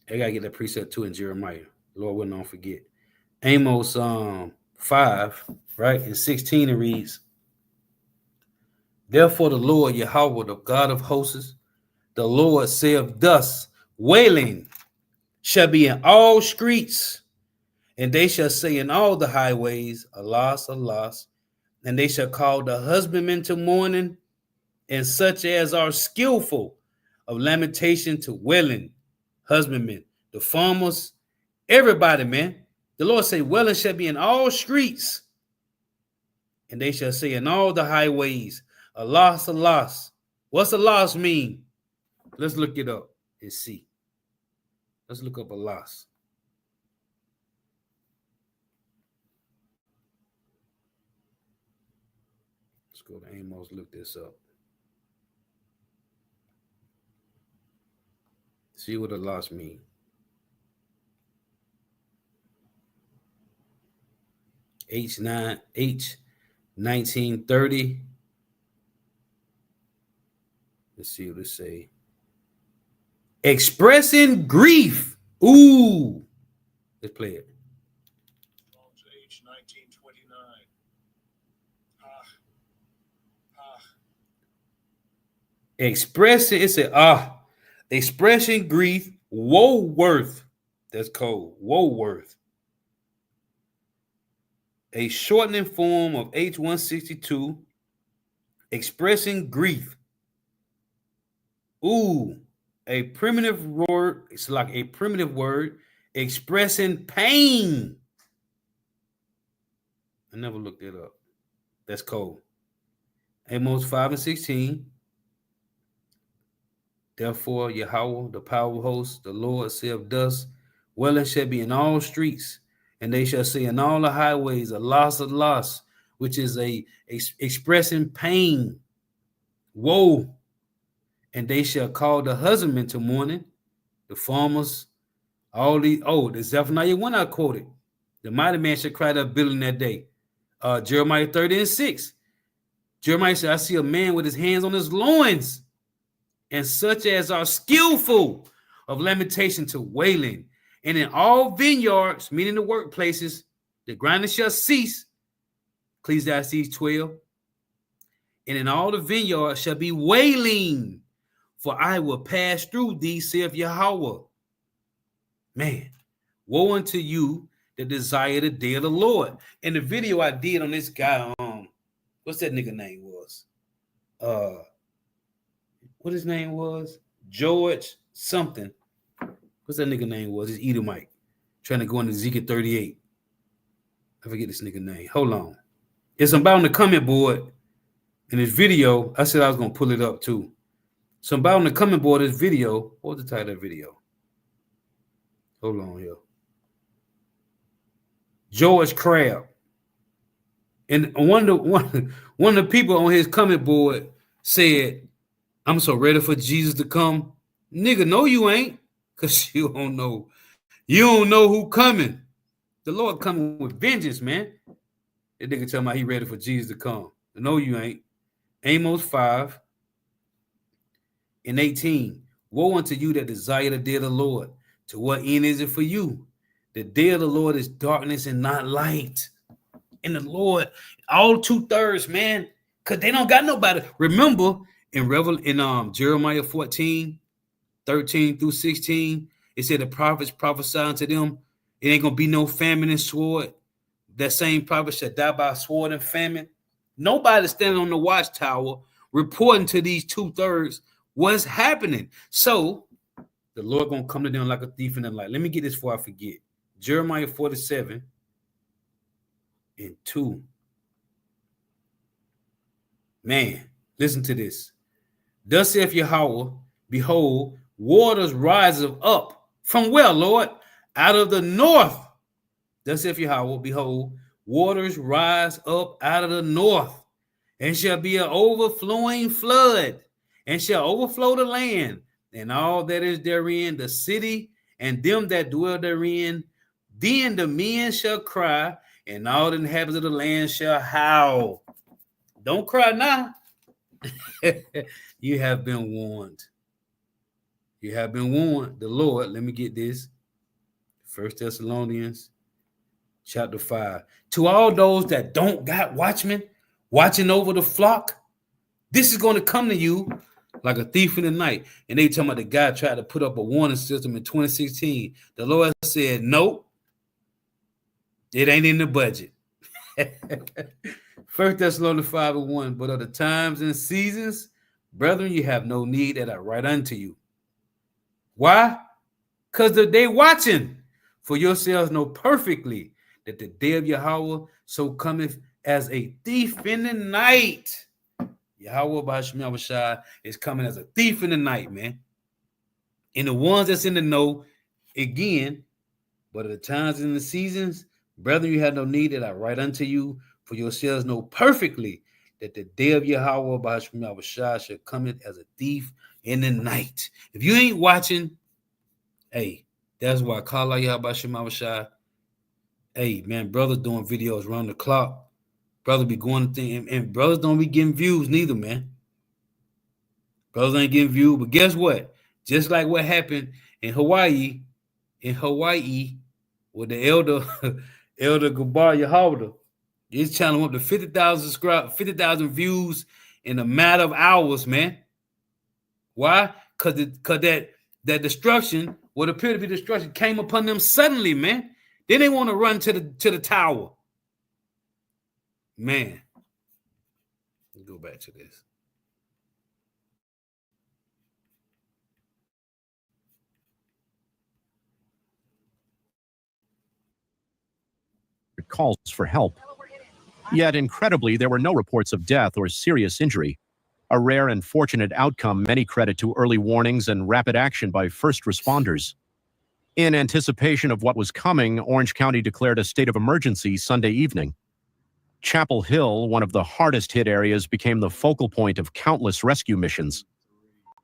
I gotta get that precept too in Jeremiah. Lord will not forget. Amos 5, right? In 16 it reads, therefore the Lord Yahweh, the God of hosts, the Lord saith thus, wailing shall be in all streets, and they shall say in all the highways, alas, alas, and they shall call the husbandmen to mourning, and such as are skillful of lamentation to wailing, husbandmen, the farmers, everybody, man. The Lord say, wailing shall be in all streets, and they shall say in all the highways, alas, alas. What's alas mean? Let's look it up and see. Let's look up alas. Let's go to Amos, look this up. See what alas mean. H1930. Let's see what it say. Expressing grief. Ooh. Let's play it. H1929. Expressing, it said, expressing grief, woe worth. That's cold. Woe worth. A shortening form of H162, expressing grief. Ooh, a primitive word. It's like a primitive word expressing pain. I never looked it up. That's cold. Amos 5 and 16. Therefore, Yahweh, the power of hosts, the Lord saith thus, Wailing shall be in all streets, and they shall say in all the highways, a loss, which is expressing pain, woe. And they shall call the husbandmen to mourning, the farmers, all these. Oh, the Zephaniah 1 I quoted. The mighty man shall cry to building that day. Jeremiah 30:6. Jeremiah said, I see a man with his hands on his loins, and such as are skillful of lamentation to wailing. And in all vineyards, meaning the workplaces, the grinding shall cease. Ecclesiastes 12. And in all the vineyards shall be wailing, for I will pass through thee, saith Yahweh. Man, woe unto you that desire the day of the Lord. And the video I did on this guy, what's that nigga name was? What his name was? George something. What's that nigga name was? He's Edomite. Trying to go into Ezekiel 38. I forget this nigga name. Hold on. It's about on the comment board. In this video, I said I was going to pull it up too. So about on the comment board, this video. What was the title of the video? Hold on here. George Crab. And one of the people on his comment board said, I'm so ready for Jesus to come. Nigga, no, you ain't. Because you don't know. You don't know who coming. The Lord coming with vengeance, man. That nigga talking about he ready for Jesus to come. No, you ain't. Amos 5:18. Woe unto you that desire the day of the Lord. To what end is it for you? The day of the Lord is darkness and not light. And the Lord, all 2/3, man, because they don't got nobody. Remember in Jeremiah 14:13-16, it said the prophets prophesy unto them, it ain't gonna be no famine and sword. That same prophet shall die by sword and famine. Nobody standing on the watchtower reporting to these 2/3 what's happening. So the Lord gonna come to them like a thief in the night. Let me get this before I forget. Jeremiah 47:2. Man, listen to this. Thus saith Yahweh, behold, waters rise up from where, Lord? Out of the north. Thus saith Yahweh, behold, waters rise up out of the north, and shall be an overflowing flood, and shall overflow the land, and all that is therein, the city, and them that dwell therein. Then the men shall cry, and all the inhabitants of the land shall howl. Don't cry now. You have been warned. You have been warned. The Lord, let me get this. 1 Thessalonians chapter 5. To all those that don't got watchmen watching over the flock, this is going to come to you like a thief in the night. And they talking about the guy tried to put up a warning system in 2016. The Lord said, nope, it ain't in the budget. 1 Thessalonians 5:1. But of the times and seasons, brethren, you have no need that I write unto you. Why? Because they watching. For yourselves know perfectly that the day of Yahweh so cometh as a thief in the night. Yahweh B'Hashem Yahushua is coming as a thief in the night, man. And the ones that's in the know, again, but at the times and the seasons, brethren, you have no need that I write unto you, for yourselves know perfectly that the day of Yahweh B'Hashem Yahushua shall come as a thief in the night. If you ain't watching, hey, that's why I call out Yahweh B'Hashem Yahushua. Hey, man, brothers doing videos around the clock. Brothers be going to things, and brothers don't be getting views neither, man. Brothers ain't getting views, but guess what? Just like what happened in Hawaii, with the elder Gabar Yahweh, his channel went up to 50,000 subscribers, 50,000 views in a matter of hours, man. Why? Because that destruction, what appeared to be destruction, came upon them suddenly, man. Then they want to run to the tower. Man. Let's go back to this. Calls for help. Yet, incredibly, there were no reports of death or serious injury. a rare and fortunate outcome many credit to early warnings and rapid action by first responders. In anticipation of what was coming, Orange County declared a state of emergency Sunday evening. Chapel Hill, one of the hardest hit areas, became the focal point of countless rescue missions.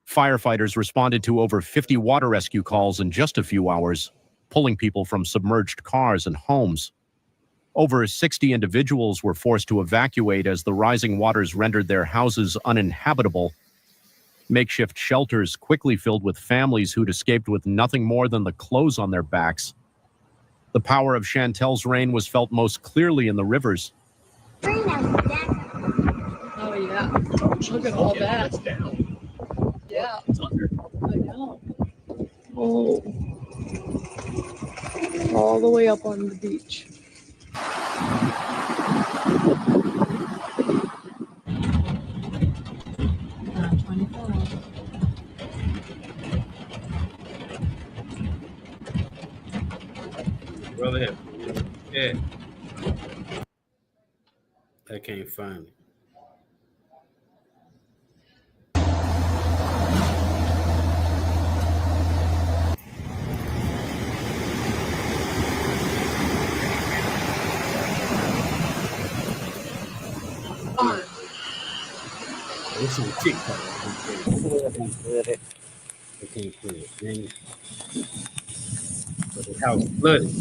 Firefighters responded to over 50 water rescue calls in just a few hours, pulling people from submerged cars and homes. Over 60 individuals were forced to evacuate as the rising waters rendered their houses uninhabitable. Makeshift shelters quickly filled with families who'd escaped with nothing more than the clothes on their backs. The power of Chantel's rain was felt most clearly in the rivers. Oh yeah. Look at all that. It's down. Yeah. It's under. I know. Oh. All the way up on the beach. Brother, yeah. I can't find it. It's on TikTok. I can't play it. Dang it. But the house flooded.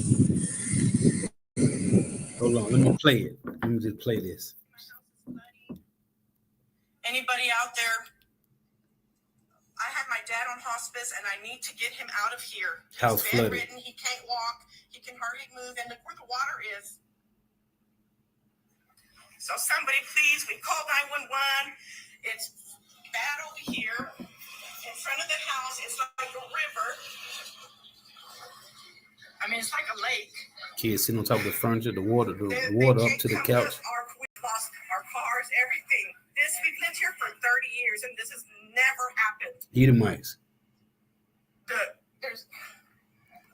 Hold on, let me play it. Let me just play this. Anybody out there? I have my dad on hospice and I need to get him out of here. House He's flooded. bedridden, he can't walk, he can hardly move, and look where the water is. So somebody please, we called 911. It's bad over here. In front of the house, it's like a river. I mean, it's like a lake. Kids sitting on top of the furniture, the water up to the couch. We've lost our cars, everything. We've lived here for 30 years, and this has never happened. Edomites. There's.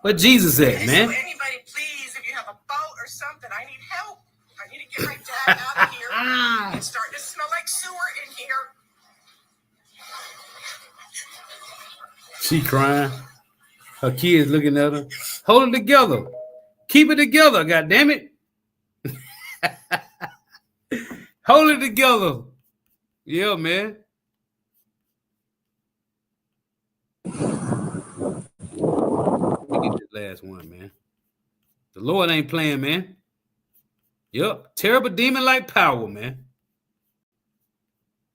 What Jesus said, man? So anybody, please, if you have a boat or something, I need help. I need to get my dad out of here. It's starting to smell like sewer in here. She crying. Her kids looking at her. Hold it together. Keep it together, goddammit. Hold it together. Yeah, man. Let me get this last one, man. The Lord ain't playing, man. Yup. Terrible demon-like power, man.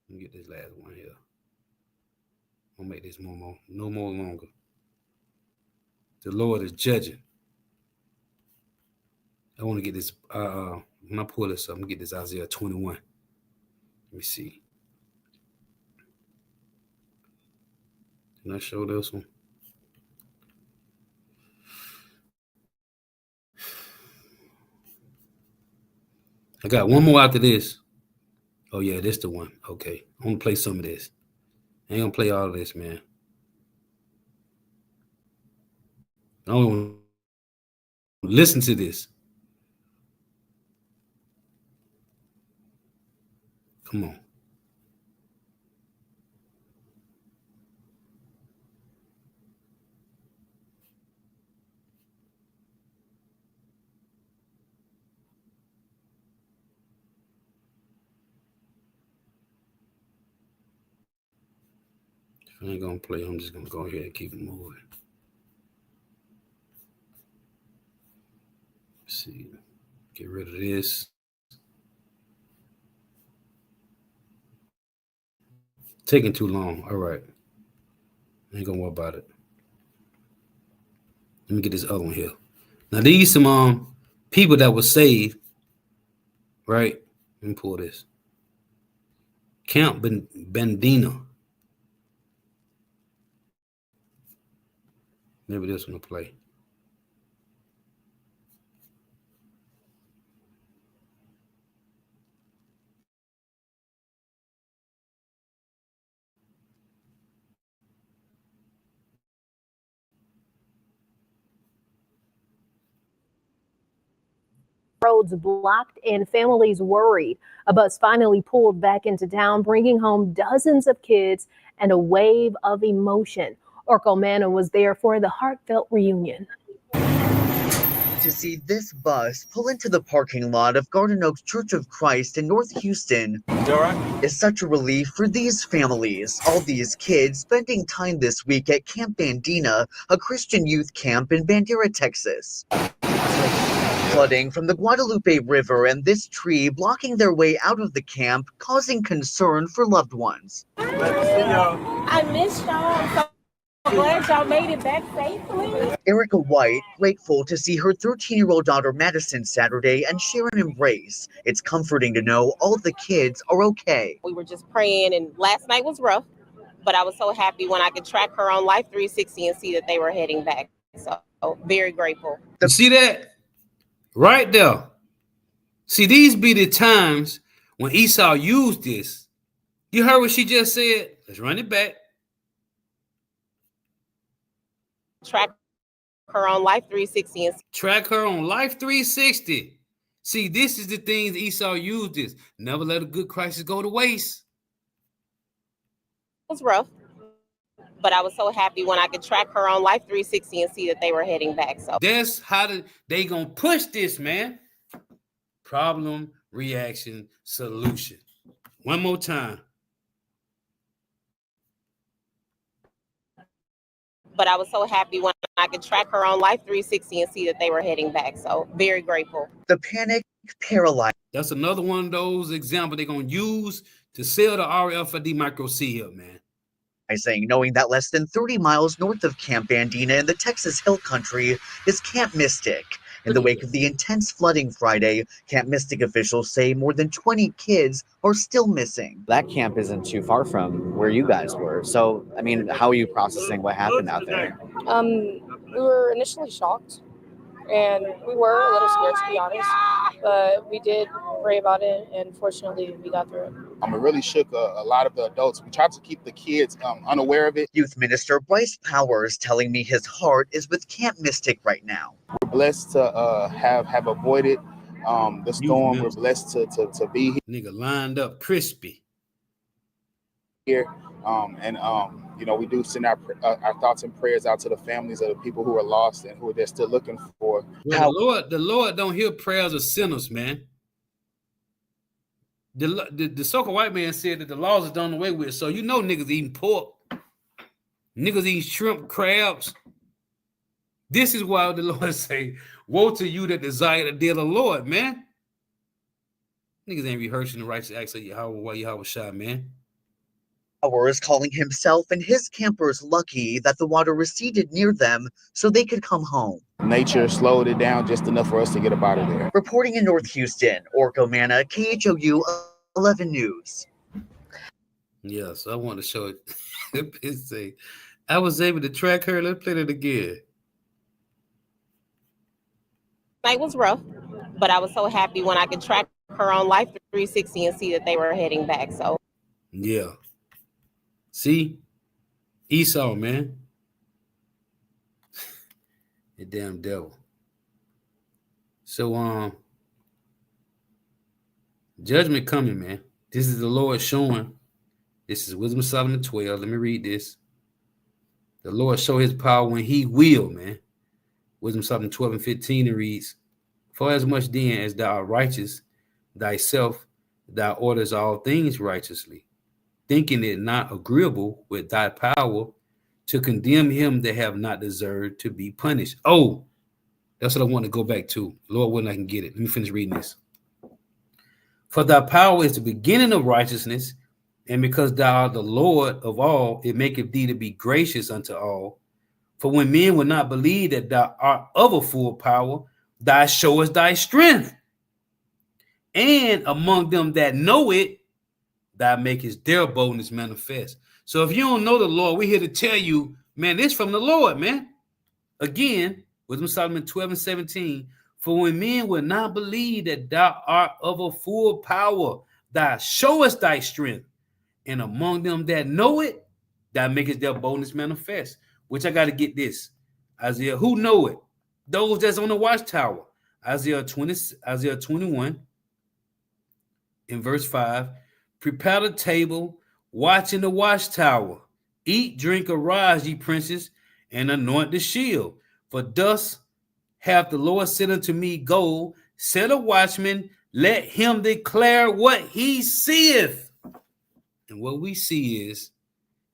Let me get this last one here. I'll make this no more longer. The Lord is judging. I want to get this. When I pull this up, I'm going to get this Isaiah 21. Let me see. Can I show this one? I got one more after this. Oh, yeah, this the one. Okay. I'm going to play some of this. I ain't going to play all of this, man. I don't want to listen to this. Come on. If I ain't going to play, I'm just going to go ahead and keep it moving. Let's see. Get rid of this. Taking too long. All right. I ain't going to worry about it. Let me get this other one here. Now, these some people that were saved, right? Let me pull this. Camp Bandina. Maybe this one will play. roads blocked and families worried. A bus finally pulled back into town, bringing home dozens of kids and a wave of emotion. Orko Manna was there for the heartfelt reunion. To see this bus pull into the parking lot of Garden Oaks Church of Christ in North Houston is such a relief for these families. All these kids spending time this week at Camp Bandina, a Christian youth camp in Bandera, Texas. Flooding from the Guadalupe River and this tree blocking their way out of the camp, causing concern for loved ones. I missed y'all. Glad y'all made it back safely. Erica White, grateful to see her 13-year-old daughter Madison Saturday and share an embrace. It's comforting to know all the kids are okay. We were just praying, and last night was rough, but I was so happy when I could track her on Life 360 and see that they were heading back. So very grateful. You see that? Right there. See, these be the times when Esau used this. You heard what she just said? Let's run it back. Track her on Life 360 and track her on Life 360. See, this is the things Esau used this. Never let a good crisis go to waste. It was rough, but I was so happy when I could track her on Life 360 and see that they were heading back. So that's how they gonna push this, man. Problem, reaction, solution. One more time. But I was so happy when I could track her on Life 360 and see that they were heading back. So very grateful. The panic paralyzed. That's another one of those examples they're going to use to sell the RFID micro C here, man. Saying knowing that less than 30 miles north of Camp Bandina in the Texas Hill Country is Camp Mystic. In the wake of the intense flooding Friday, Camp Mystic officials say more than 20 kids are still missing. That camp isn't too far from where you guys were. So, I mean, how are you processing what happened out there? We were initially shocked, and we were a little scared, to be honest, but we did pray about it, and fortunately we got through it. It really shook a lot of the adults. We tried to keep the kids unaware of it. Youth Minister Bryce Powers telling me his heart is with Camp Mystic right now. We're blessed to have avoided the storm. We're blessed to be here. Nigga lined up crispy. Here, you know, we do send our thoughts and prayers out to the families of the people who are lost and who they're still looking for. Well, the Lord don't hear prayers of sinners, man. The so-called white man said that the laws are done away with. So you know niggas eating pork. Niggas eating shrimp, crabs. This is why the Lord say, woe to you that desire the day of the Lord, man. Niggas ain't rehearsing the righteous acts of Yahweh Shai, man. Powers calling himself and his campers lucky that the water receded near them so they could come home. Nature slowed it down just enough for us to get up out of there. Reporting in North Houston, Orko Manna, KHOU 11 News. Yeah, so I want to show it. I was able to track her. Let's play that again. Night was rough, but I was so happy when I could track her on Life 360 and see that they were heading back. So yeah. See? Esau, man. The damn devil. So judgment coming, man. This is the Lord showing. This is Wisdom of Solomon 12. Let me read this. The Lord show his power when he will, man. Wisdom of Solomon 12 and 15, it reads, for as much then as thou art righteous thyself, thou orders all things righteously, thinking it not agreeable with thy power to condemn him that have not deserved to be punished. Oh, that's what I want to go back to. Lord, when I can get it. Let me finish reading this. For thy power is the beginning of righteousness, and because thou art the Lord of all, it maketh thee to be gracious unto all. For when men will not believe that thou art of a full power, thou showest thy strength. And among them that know it, thou makest their boldness manifest. So if you don't know the Lord, we're here to tell you, man, this from the Lord, man. Again, Wisdom of Solomon 12 and 17. For when men will not believe that thou art of a full power, thou showest thy strength. And among them that know it, thou makest their boldness manifest. Which I got to get this. Isaiah, who know it? Those that's on the watchtower. Isaiah 21 in verse 5. Prepare the table, watch in the watchtower. Eat, drink, arise, ye princes, and anoint the shield. For thus hath the Lord said unto me, go, set a watchman, let him declare what he seeth. And what we see is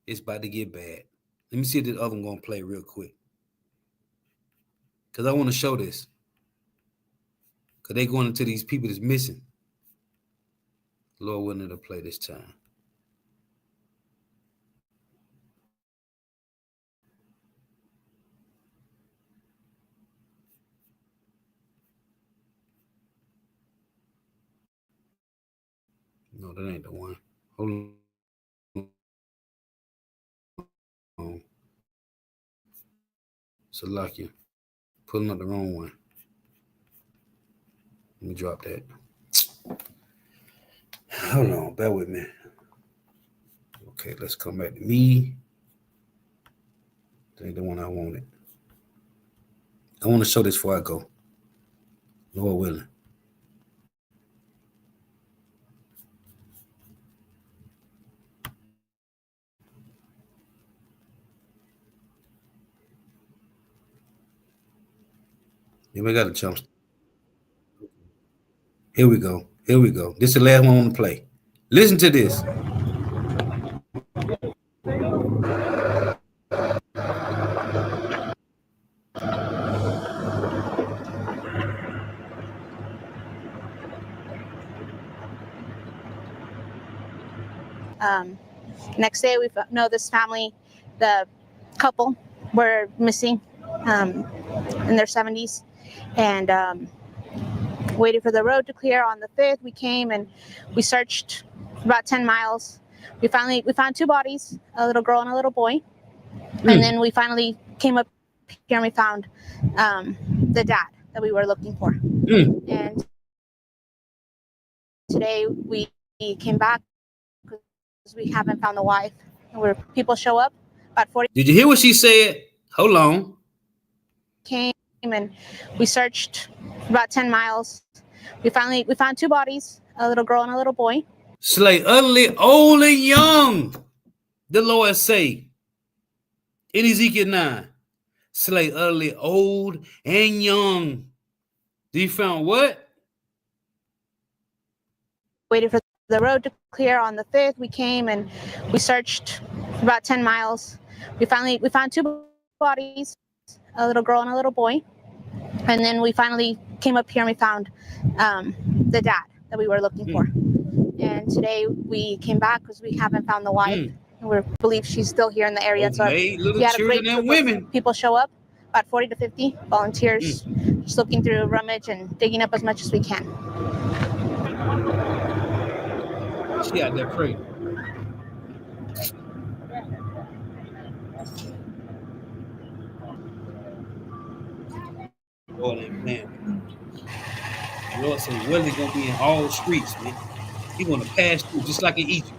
it's about to get bad. Let me see if this other one gonna play real quick. Because I want to show this. Because they going into these people that's missing. Lord willing to play this time. No, that ain't the one. Hold on. Salakia. Pulling up the wrong one. Let me drop that. Hold on. Bear with me. Okay, let's come back to me. That ain't the one I wanted. I want to show this before I go. Lord willing. Yeah, we got a jump. Here we go. Here we go. This is the last one I want to play. Listen to this. Next day, we know this family, the couple, were missing in their 70s, and waited for the road to clear. On the 5th, we came and we searched about 10 miles. We found 2 bodies, a little girl and a little boy, and then we finally came up here and we found the dad that we were looking for. And today we came back because we haven't found the wife. Where people show up, about 40. Did you hear what she said? Hold on. Came and we searched about 10 miles. We found 2 bodies, a little girl and a little boy. Slay utterly old and young, the Lord say in Ezekiel 9. Slay utterly old and young. You found what? Waited for the road to clear. On the 5th, we came and we searched about 10 miles. We found 2 bodies, a little girl and a little boy, and then we finally came up here and we found the dad that we were looking for. And today we came back because we haven't found the wife. And we believe she's still here in the area. So we had a great group of people show up, about 40 to 50 volunteers, just looking through rummage and digging up as much as we can. She out there praying. Lord ain't playing. The Lord said, well, they're gonna be in all streets, man. He's gonna pass through just like in Egypt.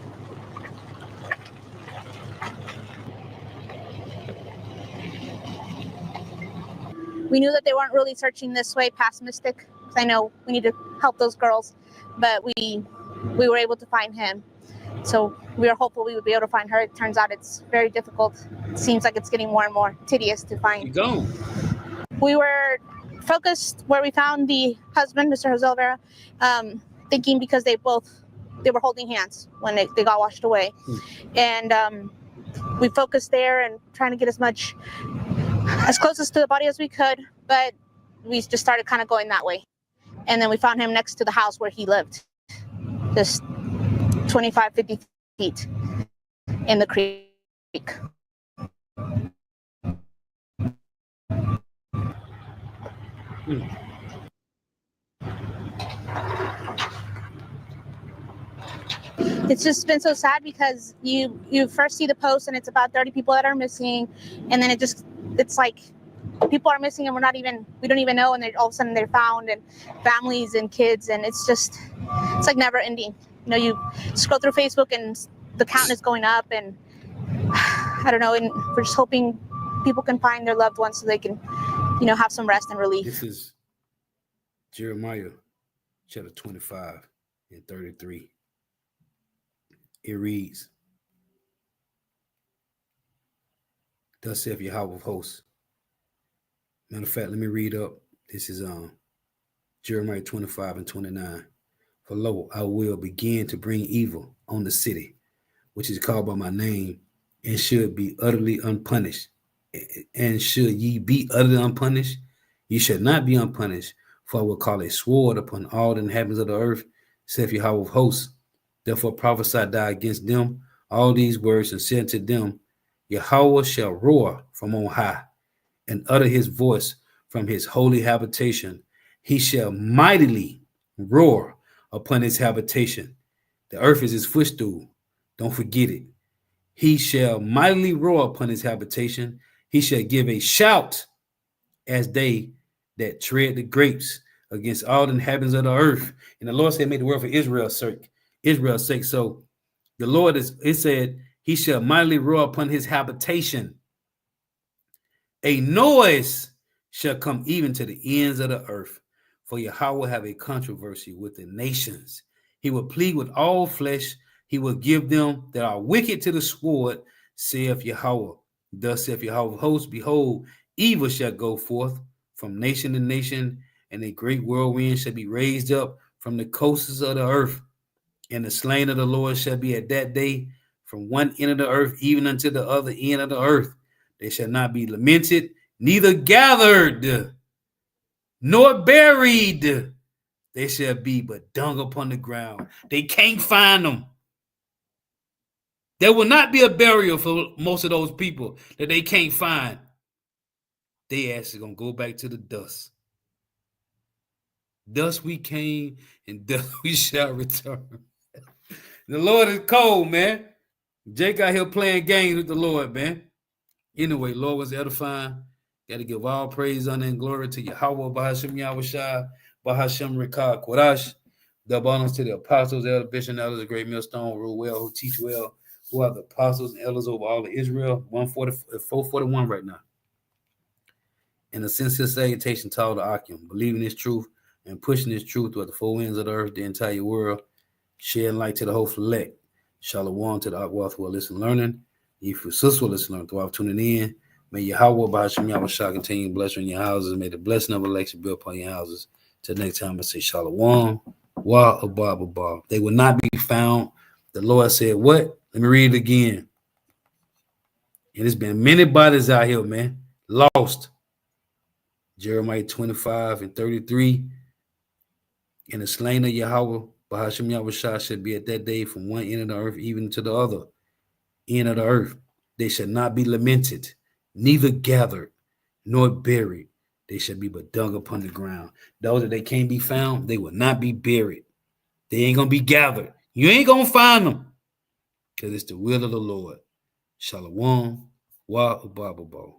We knew that they weren't really searching this way past Mystic, because I know we need to help those girls, but we were able to find him. So we were hopeful we would be able to find her. It turns out it's very difficult. It seems like it's getting more and more tedious to find. We were focused where we found the husband, Mr. Jose Olvera, thinking because they were holding hands when they got washed away. And we focused there and trying to get as closest to the body as we could, but we just started kind of going that way. And then we found him next to the house where he lived, just 25, 50 feet in the creek. It's just been so sad because you first see the post and it's about 30 people that are missing, and then it's like people are missing and we don't even know, and all of a sudden they're found, and families and kids, and it's like never ending. You know, you scroll through Facebook and the count is going up, and I don't know, and we're just hoping people can find their loved ones so they can, have some rest and relief. Jeremiah chapter 25 and 33. It reads, thus saith Yahweh of hosts. Matter of fact, let me read up. This is Jeremiah 25 and 29. For lo, I will begin to bring evil on the city, which is called by my name, and should be utterly unpunished. And should ye be utterly unpunished, ye shall not be unpunished, for I will call a sword upon all the inhabitants of the earth, saith Yahweh of hosts. Therefore prophesy thou against them all these words, and say unto them, Yahweh shall roar from on high, and utter his voice from his holy habitation. He shall mightily roar upon his habitation. The earth is his footstool. Don't forget it. He shall mightily roar upon his habitation. He shall give a shout as they that tread the grapes against all the inhabitants of the earth. And the Lord said, make the world for Israel's sake. Israel's sake. So the Lord it said, he shall mightily roar upon his habitation. A noise shall come even to the ends of the earth. For Yahweh will have a controversy with the nations. He will plead with all flesh. He will give them that are wicked to the sword, saith Yahweh. Thus saith Yahweh of hosts, behold, evil shall go forth from nation to nation, and a great whirlwind shall be raised up from the coasts of the earth. And the slain of the Lord shall be at that day from one end of the earth even unto the other end of the earth. They shall not be lamented, neither gathered, nor buried. They shall be but dung upon the ground. They can't find them. There will not be a burial for most of those people that they can't find. They actually gonna go back to the dust. Thus we came, and thus we shall return. The Lord is cold, man. Jake out here playing games with the Lord, man. Anyway, Lord was edifying. Got to give all praise, honor, and glory to Yahweh, Bahashim Yahushua, Bahashim Rikah Kodash. Double honors to the apostles, elder, bishop, elders, the great millstone, rule well, who teach well, who are the apostles and elders over all of Israel. 441 right now. And a sincere salutation to all the Akim, believing this truth and pushing this truth throughout the four winds of the earth, the entire world, shedding light to the whole elect. Shalom to the Akwath who are listening, learning. If your sister will listen, learn throughout tuning in. May Yahweh Bahashim Yahushua continue to bless you in your houses. May the blessing of election be upon your houses. Till next time, I say Shalom. Wa abab abab. They will not be found. The Lord said, what? Let me read it again. And there's been many bodies out here, man. Lost. Jeremiah 25 and 33. And the slain of Yahweh, Bahashim Yahushua, should be at that day from one end of the earth even to the other end of the earth. They shall not be lamented, neither gathered, nor buried. They shall be but dung upon the ground. Those that they can't be found, they will not be buried. They ain't going to be gathered. You ain't going to find them because it's the will of the Lord. Shalom. Wa Ubababo.